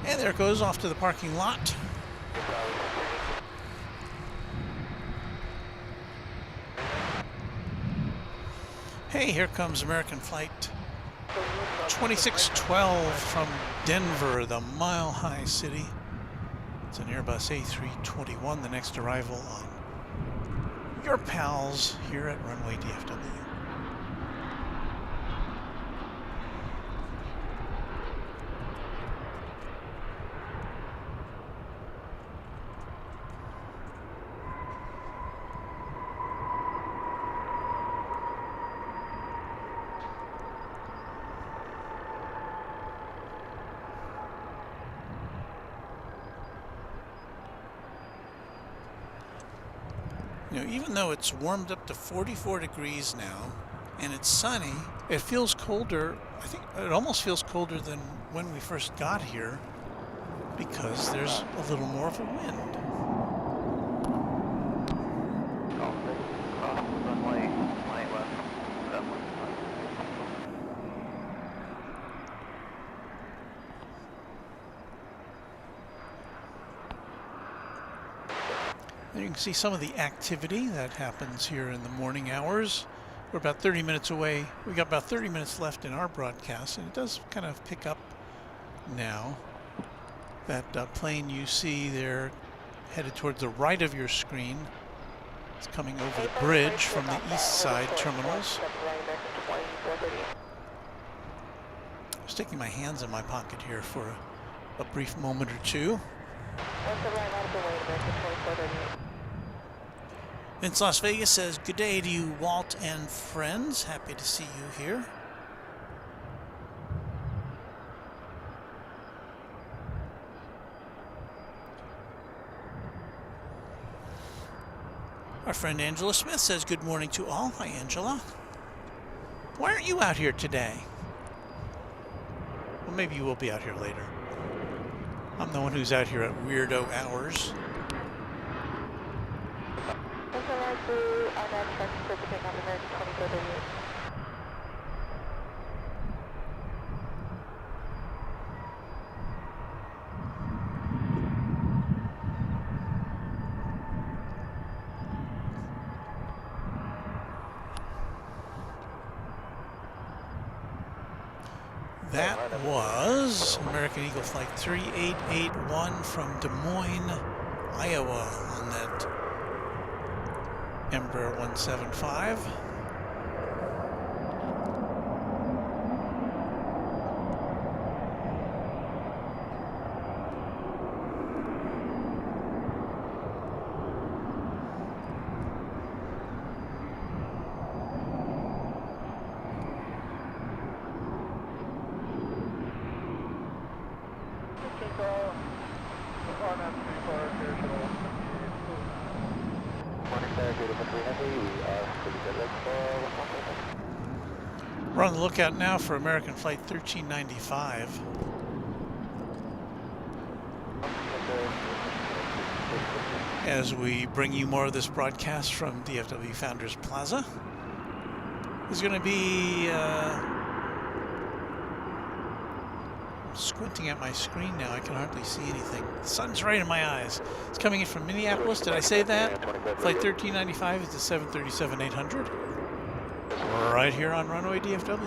And there it goes off to the parking lot. Hey, here comes American Flight 2612 from Denver, the Mile High City. It's an Airbus A321, the next arrival on your pals here at Runway DFW. You know, even though it's warmed up to 44 degrees now and it's sunny, it feels colder. I think it almost feels colder than when we first got here because there's a little more of a wind. Runway, right left. That one. And you can see some of the activity that happens here in the morning hours. We're about 30 minutes away. We got about 30 minutes left in our broadcast, and it does kind of pick up now. That plane you see there headed towards the right of your screen. It's coming over the bridge from the east side terminals. I'm sticking my hands in my pocket here for a brief moment or two. Vince Las Vegas says, good day to you, Walt and friends. Happy to see you here. Our friend Angela Smith says, good morning to all. Hi, Angela. Why aren't you out here today? Well, maybe you will be out here later. I'm the one who's out here at weirdo hours. That was American Eagle Flight 3881 from Des Moines, Iowa on that Embraer 175. We're on the lookout now for American Flight 1395. As we bring you more of this broadcast from DFW Founders Plaza. There's going to be squinting at my screen now. I can hardly see anything. The sun's right in my eyes. It's coming in from Minneapolis. Did I say that? Flight 1395 is the 737-800. Right here on Runway DFW.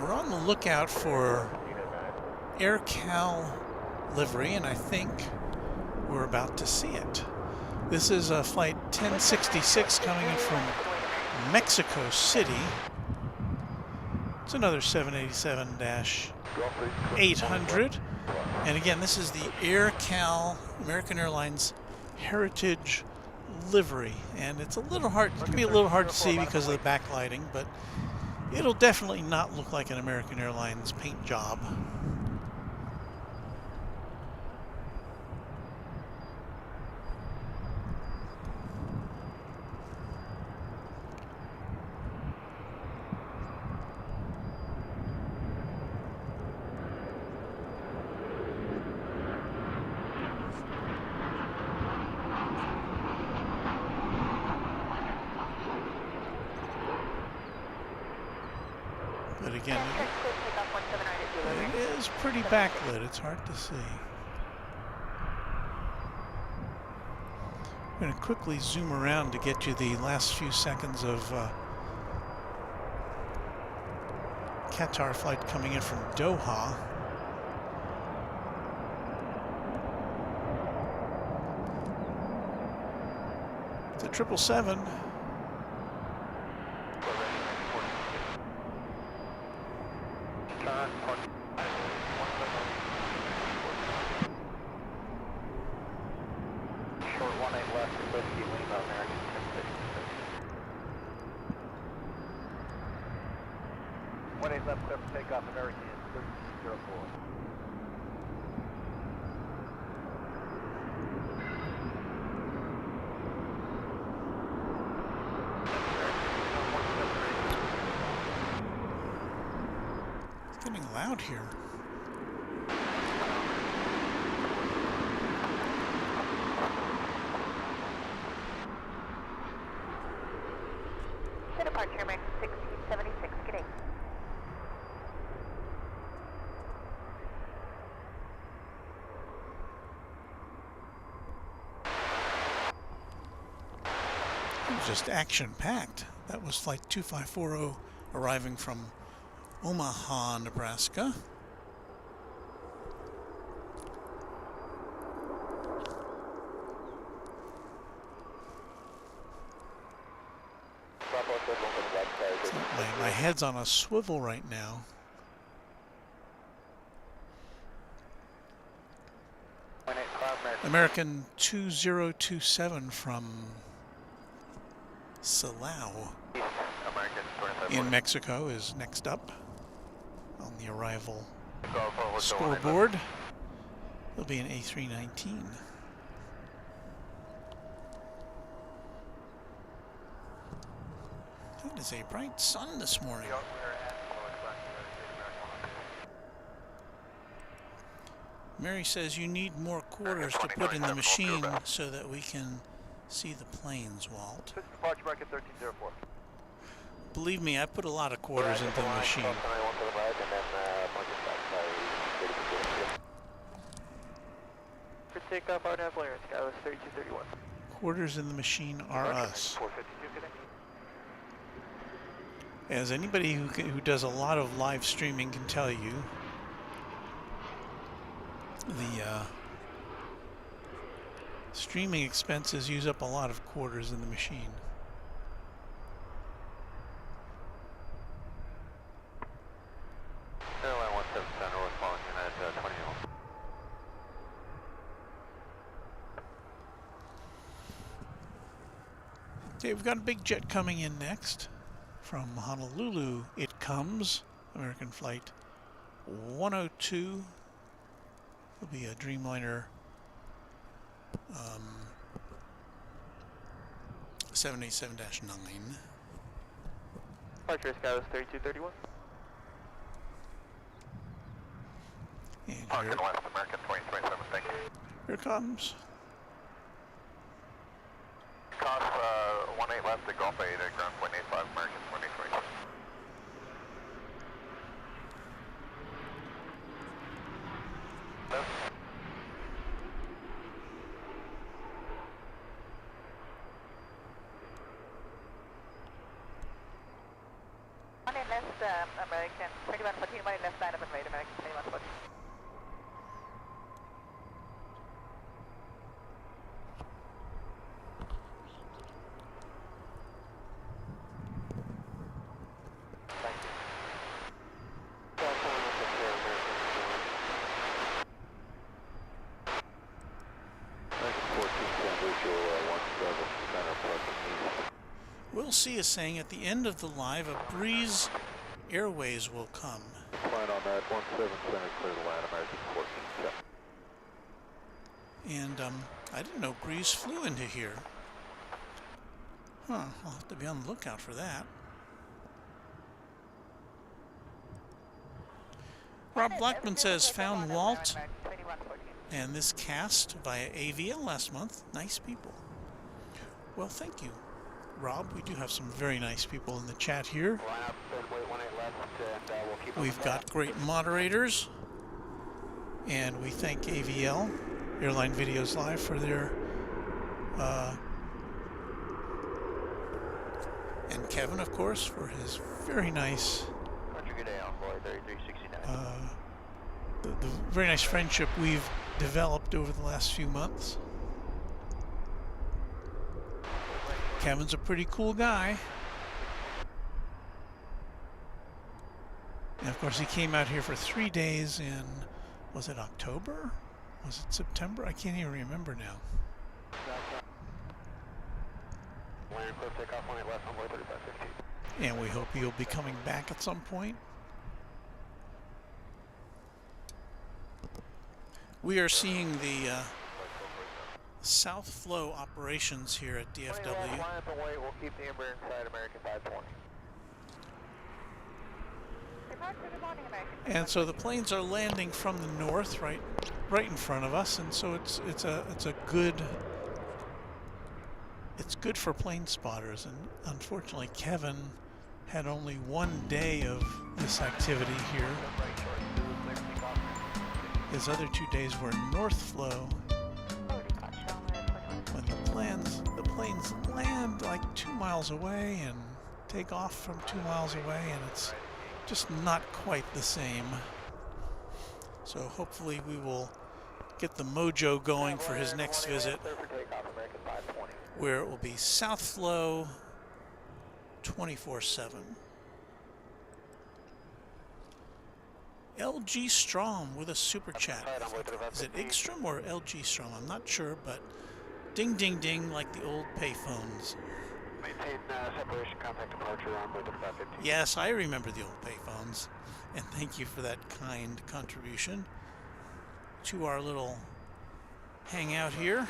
We're on the lookout for AirCal livery, and I think we're about to see it. This is a flight 1066 coming in from Mexico City. It's another 787-800. And again, this is the AirCal American Airlines Heritage livery. And it's a little hard, it can be a little hard to see because of the backlighting, but it'll definitely not look like an American Airlines paint job. But again, it is pretty backlit. It's hard to see. I'm going to quickly zoom around to get you the last few seconds of Qatar flight coming in from Doha. It's a 777. Whiskey Lima, American 1036. 18 left, clear for takeoff, American 1304. It's getting loud here. Departure American 1676, good day. It was just action-packed. That was Flight 2540 arriving from Omaha, Nebraska. My head's on a swivel right now. American 2027 from Silao in Mexico is next up on the arrival scoreboard. There'll be an A319. It is a bright sun this morning. Mary says you need more quarters to put in the machine so that we can see the planes, Walt. Believe me, I put a lot of quarters into the machine. For takeoff, out of Blair, Skywas 3231. Quarters in the machine are us. As anybody who does a lot of live streaming can tell you, the streaming expenses use up a lot of quarters in the machine. Airline 177, North following United 20. Okay, we've got a big jet coming in next. From Honolulu, it comes. American Flight 102. It'll be a Dreamliner 787-9. Departure Skywas 3231. And American West, American 2027, thank you. here comes. Cost 18 left to Gulf 8 at ground point 85, American 2027. Left. One in left, American 2114, one in left side of the right, American 2114. We'll see is saying at the end of the live, a Breeze Airways will come. Flying on that 17 center, clear the line, American 14. And I didn't know Breeze flew into here. Huh, I'll have to be on the lookout for that. Rob Blackman says, found Walt and this cast via AVL last month. Nice people. Well, thank you, Rob. We do have some very nice people in the chat here. We've got great moderators. And we thank AVL, Airline Videos Live, for their... and Kevin, of course, for his very nice... the very nice friendship we've developed over the last few months. Kevin's a pretty cool guy. And of course he came out here for 3 days in, was it October? Was it September? I can't even remember now. Land clear takeoff, 18 left, runway 3515. And we hope you'll be coming back at some point. We are seeing the south flow operations here at DFW. Line up and wait, we'll keep the Embraer inside American 520. Departure, good morning, American. And so the planes are landing from the north, right in front of us, and so it's good for plane spotters. And unfortunately, Kevin had only one day of this activity here. His other 2 days were north flow. When the planes land like 2 miles away and take off from 2 miles away, and it's just not quite the same. So hopefully we will get the mojo going for his next visit, where it will be south flow 24/7. LG Strom with a super chat. Is it Igstrom or LG Strom? I'm not sure, but ding ding ding like the old payphones. Maintain separation contact departure on board the 515. Yes, I remember the old payphones. And thank you for that kind contribution to our little hangout here.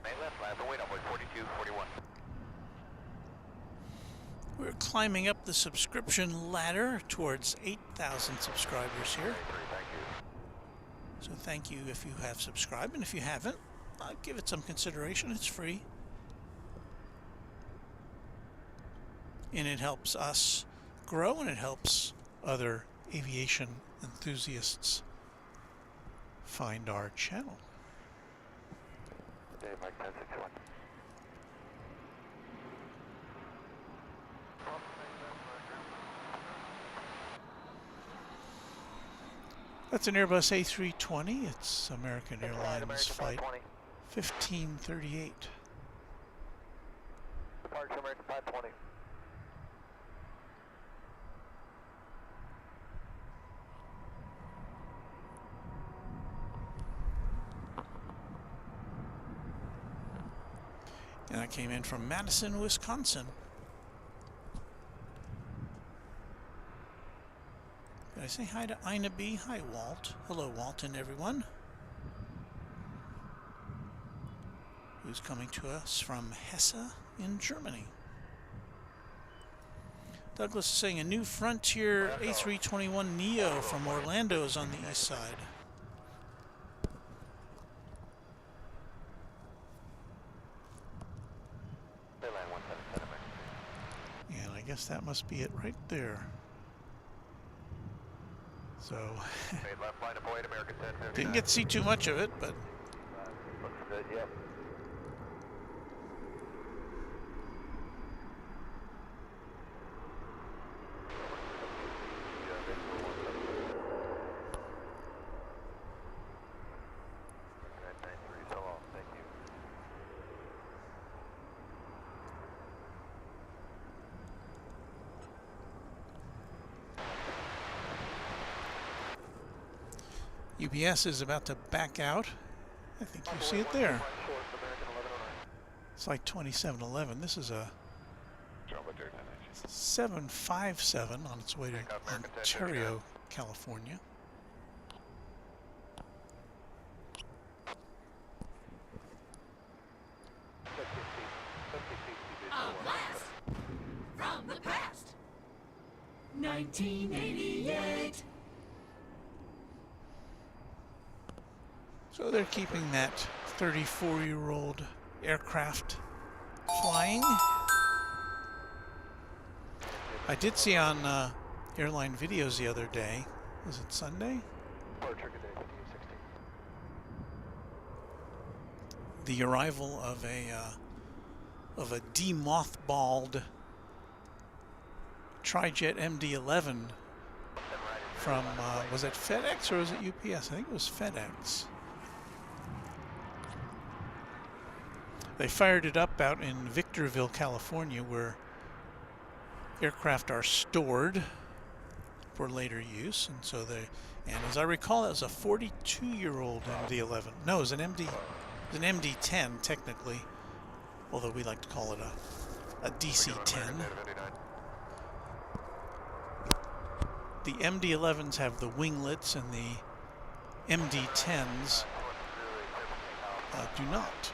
Main left, left, wait, onboard 4241. We're climbing up the subscription ladder towards 8,000 subscribers here. Thank you. So thank you if you have subscribed, and if you haven't, give it some consideration. It's free. And it helps us grow, and it helps other aviation enthusiasts find our channel. Dave, Mike 1061. That's an Airbus A320. It's American Airlines flight 1538. Departure American 520. And I came in from Madison, Wisconsin. Did I say hi to Ina B? Hi, Walt. Hello, Walton, everyone. Who's coming to us from Hesse in Germany. Douglas is saying a new Frontier A321 Neo from Orlando is on the east side. And I guess that must be it right there. So, didn't get to see too much of it, but Looks good, yep. UPS is about to back out. I think you see it there. It's like 2711. This is a 757 on its way to Ontario, California. A blast from the past. 1988. So they're keeping that 34-year-old aircraft flying. I did see on airline videos the other day, was it Sunday? The arrival of a demothballed Trijet MD-11 from, was it FedEx or was it UPS? I think it was FedEx. They fired it up out in Victorville, California, where aircraft are stored. for later use, and so they, and as I recall, it was a 42-year-old MD-11. No, it was an MD-10 technically, although we like to call it a DC-10. The MD-11s have the winglets, and the MD-10s do not.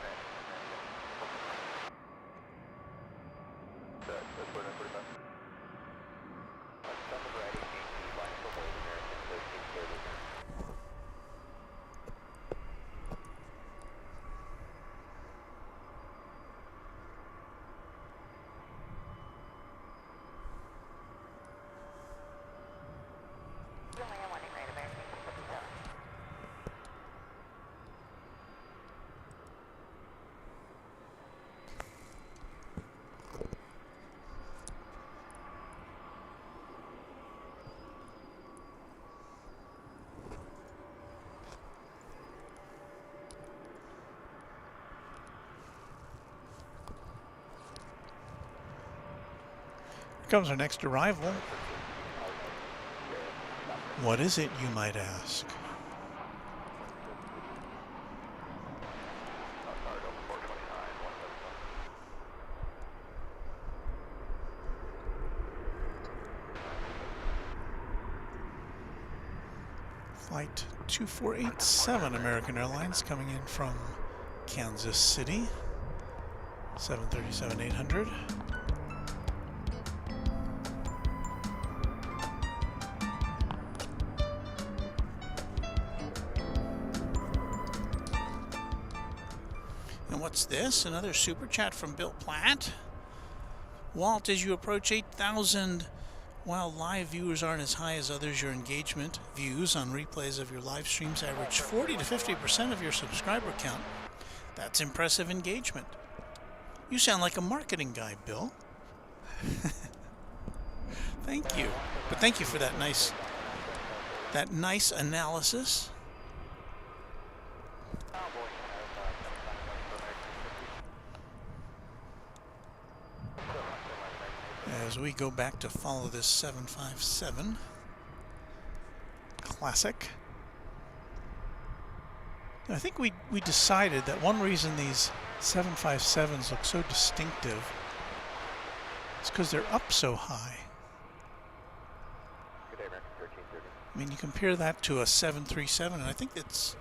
Here comes our next arrival. What is it, you might ask? Flight 2487 American Airlines coming in from Kansas City. 737-800. And what's this? Another super chat from Bill Platt. Walt, as you approach 8,000, while live viewers aren't as high as others, your engagement views on replays of your live streams average 40 to 50% of your subscriber count. That's impressive engagement. You sound like a marketing guy, Bill. Thank you. But thank you for that nice analysis. As we go back to follow this 757 Classic. I think we decided that one reason these 757s look so distinctive is because they're up so high. Good day, American 1330. I mean, you compare that to a 737, and I think it's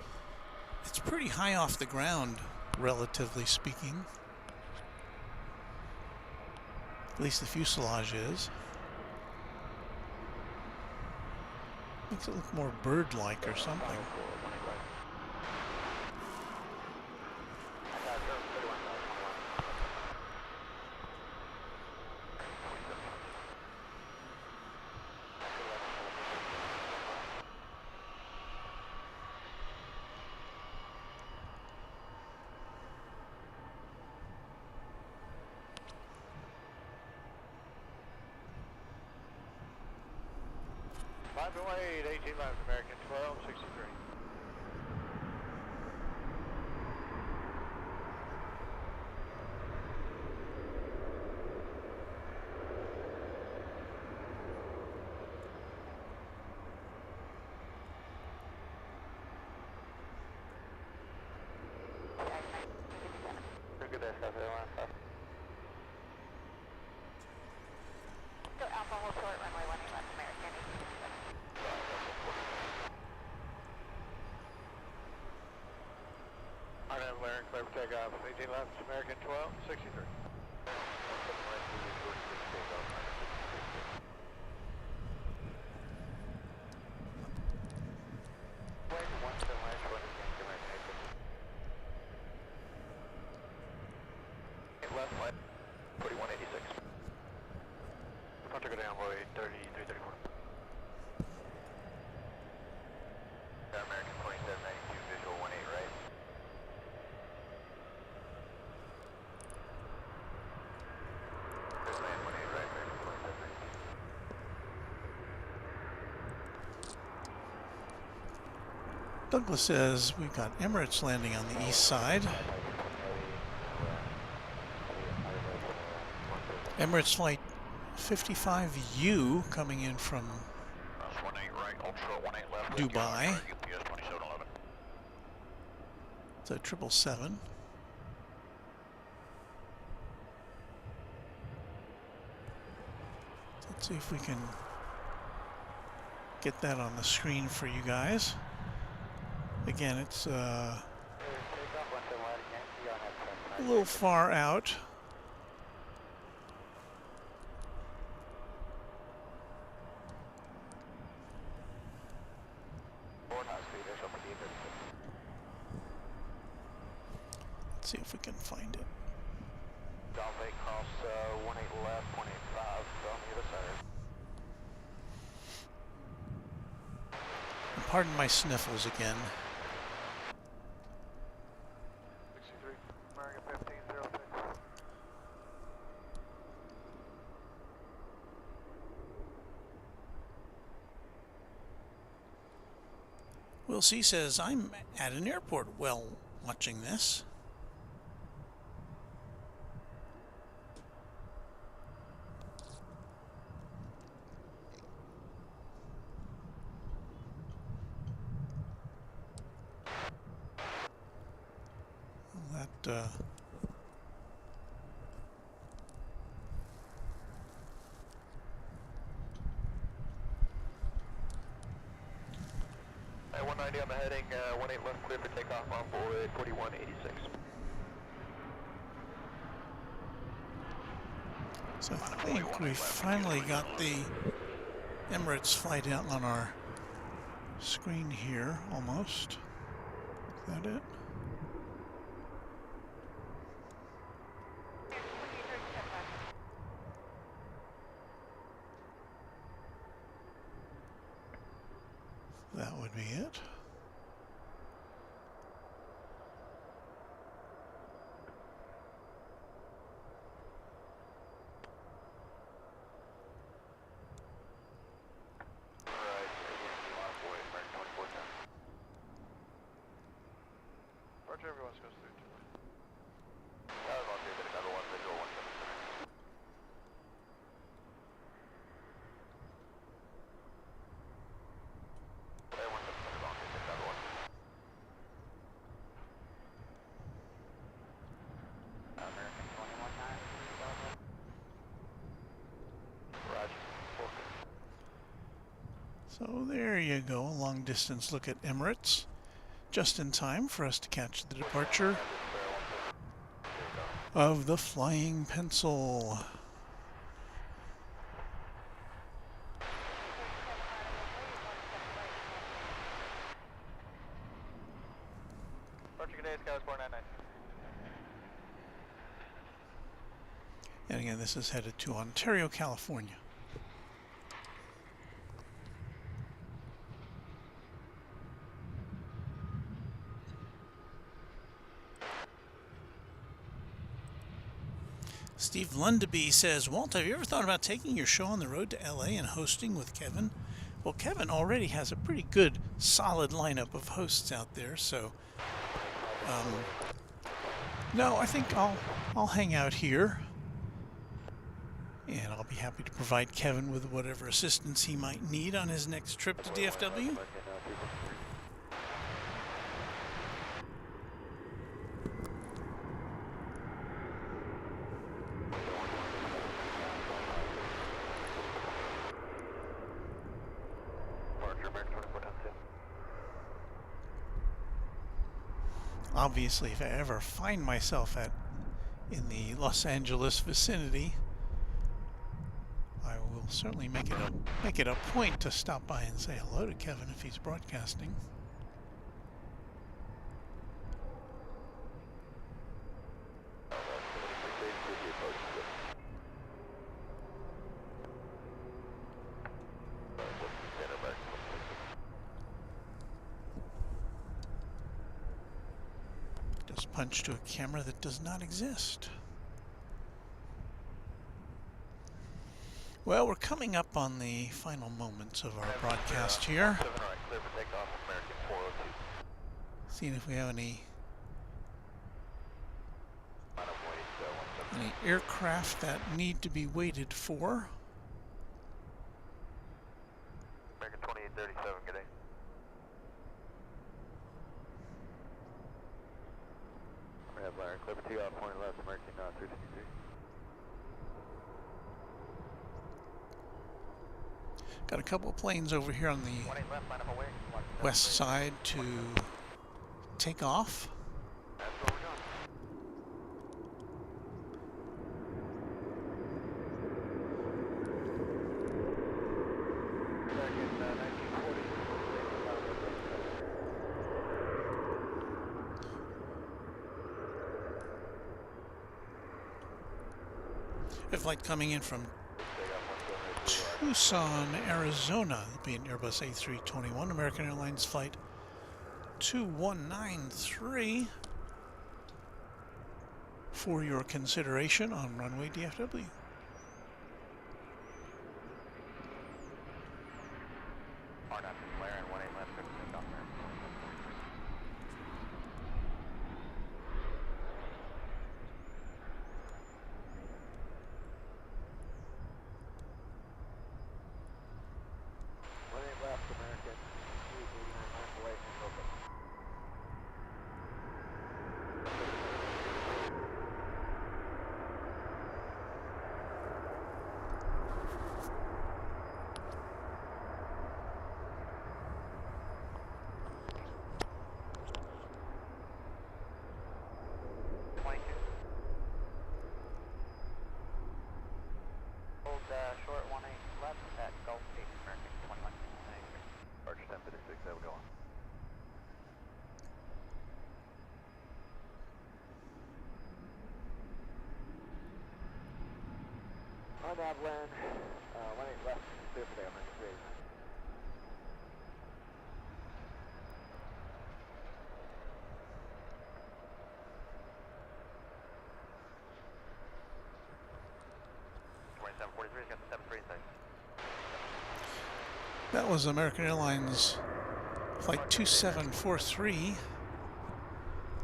pretty high off the ground, relatively speaking. At least the fuselage is. Makes it look more bird-like or something. Runway 18 left, American 1263. Good day, South Carolina. Go Alpha, hold short, runway 18 left, American 18. I'm Larry, clear for takeoff. 18 left, American 1263. Left flight 4186. Departure go down, boy 3334. American 2792, visual 18 right. Good land 18 right, American 2792. Douglas says we've got Emirates landing on the east side. Emirates flight 55U coming in from Dubai. It's a 777. Let's see if we can get that on the screen for you guys. Again, it's a little far out. Let's see if we can find it. Downway cross 18 left, 0.85 on the other side. Pardon my sniffles again. 63, American 1506. Will C says, I'm at an airport while watching this. That, At 190, I'm heading 18 left, clear for takeoff on board 4186. so I think we finally got the Emirates flight out on our screen here, almost. Is that it? That would be it. Roger, everyone goes through. That was okay, but another one, visual 176. So there you go, a long distance look at Emirates. Just in time for us to catch the departure of the Flying Pencil. And again, this is headed to Ontario, California. Steve Lundaby says, Walt, have you ever thought about taking your show on the road to LA and hosting with Kevin? Well, Kevin already has a pretty good, solid lineup of hosts out there, so no, I think I'll hang out here, and I'll be happy to provide Kevin with whatever assistance he might need on his next trip to DFW. Obviously, if I ever find myself in the Los Angeles vicinity, I will certainly make it a point to stop by and say hello to Kevin if he's broadcasting. Punch to a camera that does not exist. Well, we're coming up on the final moments of our broadcast here. Seeing if we have any aircraft that need to be waited for. American 2837, get 2 out point left, American 363. Got a couple of planes over here on the 18 left, line up away. west side to take off. That's what we're doing. American 1940. A flight coming in from Tucson, Arizona. It'll be an Airbus A321, American Airlines flight 2193 for your consideration on Runway DFW. R9 flare and 18 left, 15 off there. Left, American 89 miles away from Oakland. Hold short 18 left at Gulf 8, American 21. Archer 1056, that would go on. On that land, 18 left, clear for there, American 389. Got the 73 inside. That was American Airlines flight 2743,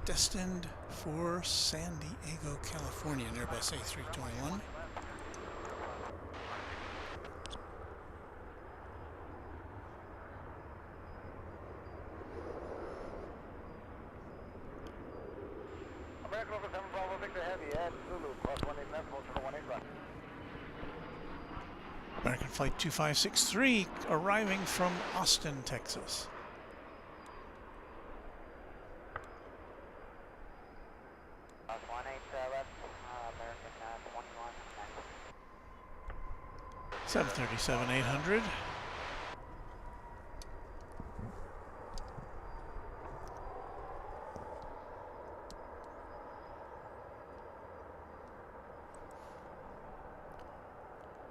destined for San Diego, California, an Airbus A321. American over 7 Bravo Victor Heavy at Zulu, cross 18 left, hold short 18 left. American flight 2563 arriving from Austin, Texas. Cross 18 left, American 21. 737-800.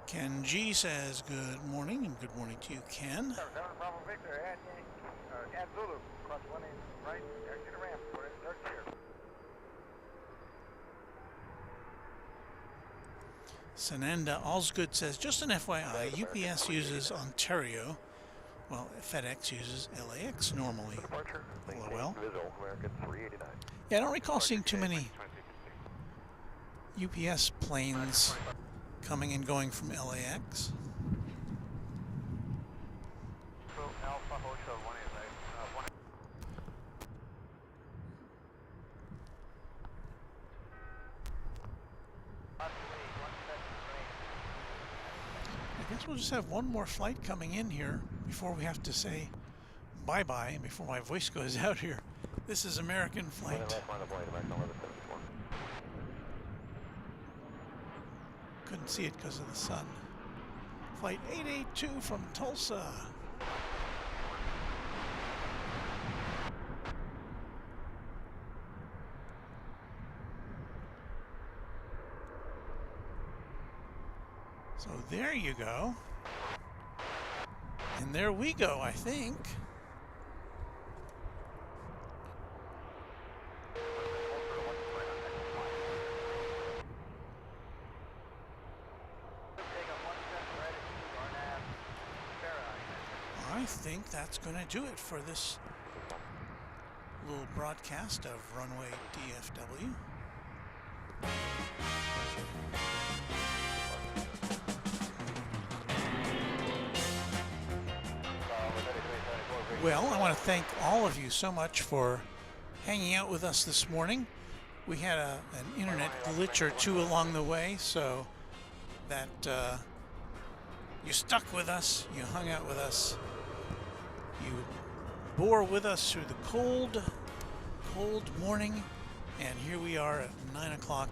Ken G says good morning, and good morning to you, Ken. 7 Bravo Victor at Zulu, cross 18 right, exit ramp, put in third gear. Sananda Allsgood says, just an FYI, UPS uses Ontario, while FedEx uses LAX normally. Departure, LOL. Visual, American 389. Yeah, I don't recall seeing too many UPS planes coming and going from LAX. So Alpha Hotel 18 right, 1. I guess we'll just have one more flight coming in here before we have to say bye-bye and before my voice goes out here. This is American flight. Couldn't see it because of the sun. Flight 882 from Tulsa. So there you go. And there we go, I think. I think that's going to do it for this little broadcast of Runway DFW. Well, I want to thank all of you so much for hanging out with us this morning. We had an internet glitch or two along the way, so that you stuck with us, you hung out with us, you bore with us through the cold morning, and here we are at 9 o'clock,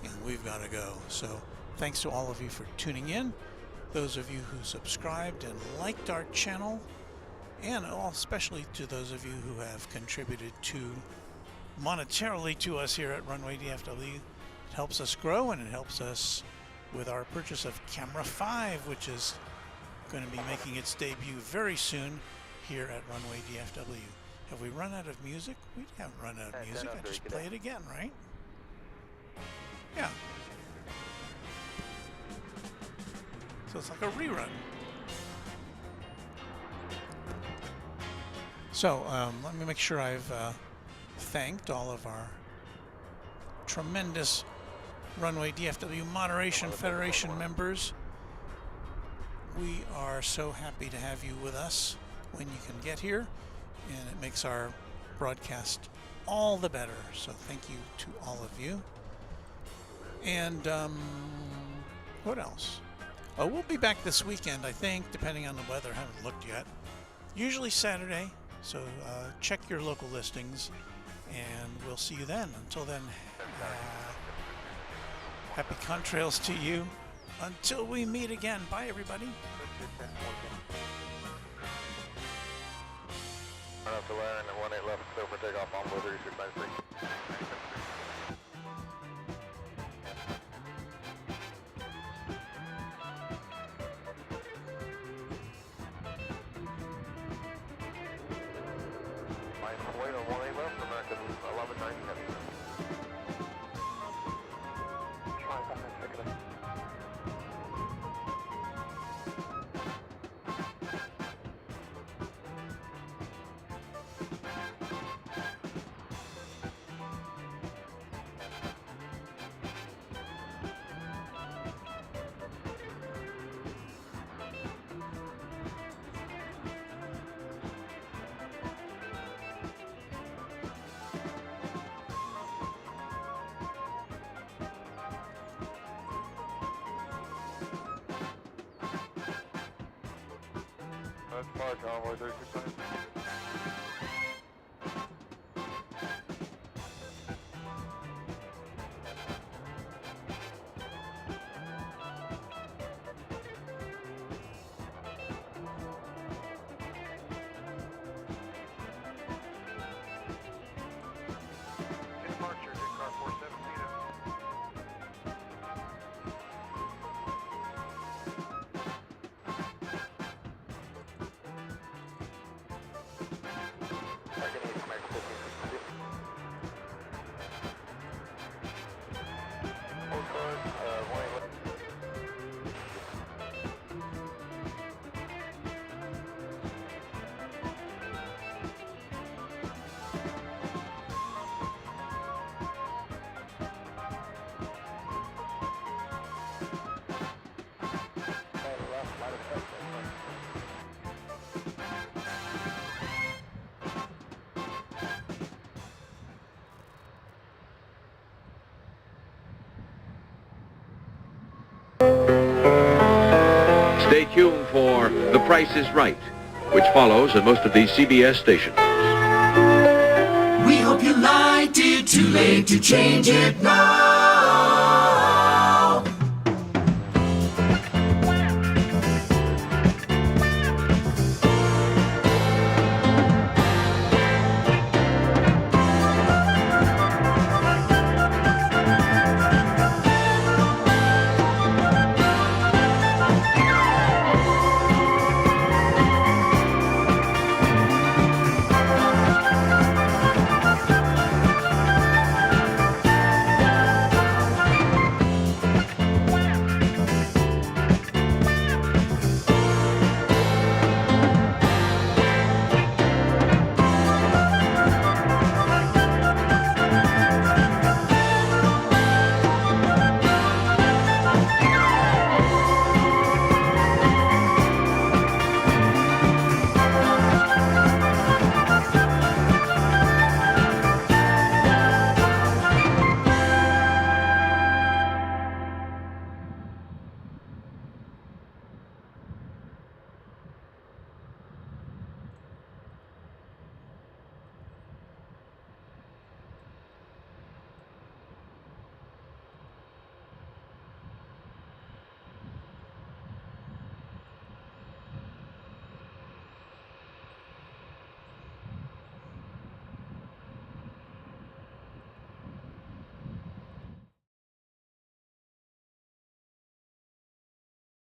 and we've got to go. So thanks to all of you for tuning in, those of you who subscribed and liked our channel, and especially to those of you who have contributed monetarily to us here at Runway DFW. It helps us grow, and it helps us with our purchase of Camera 5, which is going to be making its debut very soon here at Runway DFW. Have we run out of music? We haven't run out of music. I just play it again, right? Yeah. So it's like a rerun. So let me make sure I've thanked all of our tremendous Runway DFW Moderation Federation members. We are so happy to have you with us when you can get here, and it makes our broadcast all the better. So thank you to all of you. And what else? Oh, we'll be back this weekend, I think, depending on the weather. I haven't looked yet. Usually Saturday, so check your local listings, and we'll see you then. Until then, happy contrails to you. Until we meet again. Bye, everybody. Run up to Larry and 18 left, clear for takeoff on board 3693. Wait on 18 left, American 1197. Try something, pick it up. That's Park, Convoy 3693. Departure, car 417. Stay tuned for The Price is Right, which follows at most of these CBS stations. We hope you liked it. Too late to change it now.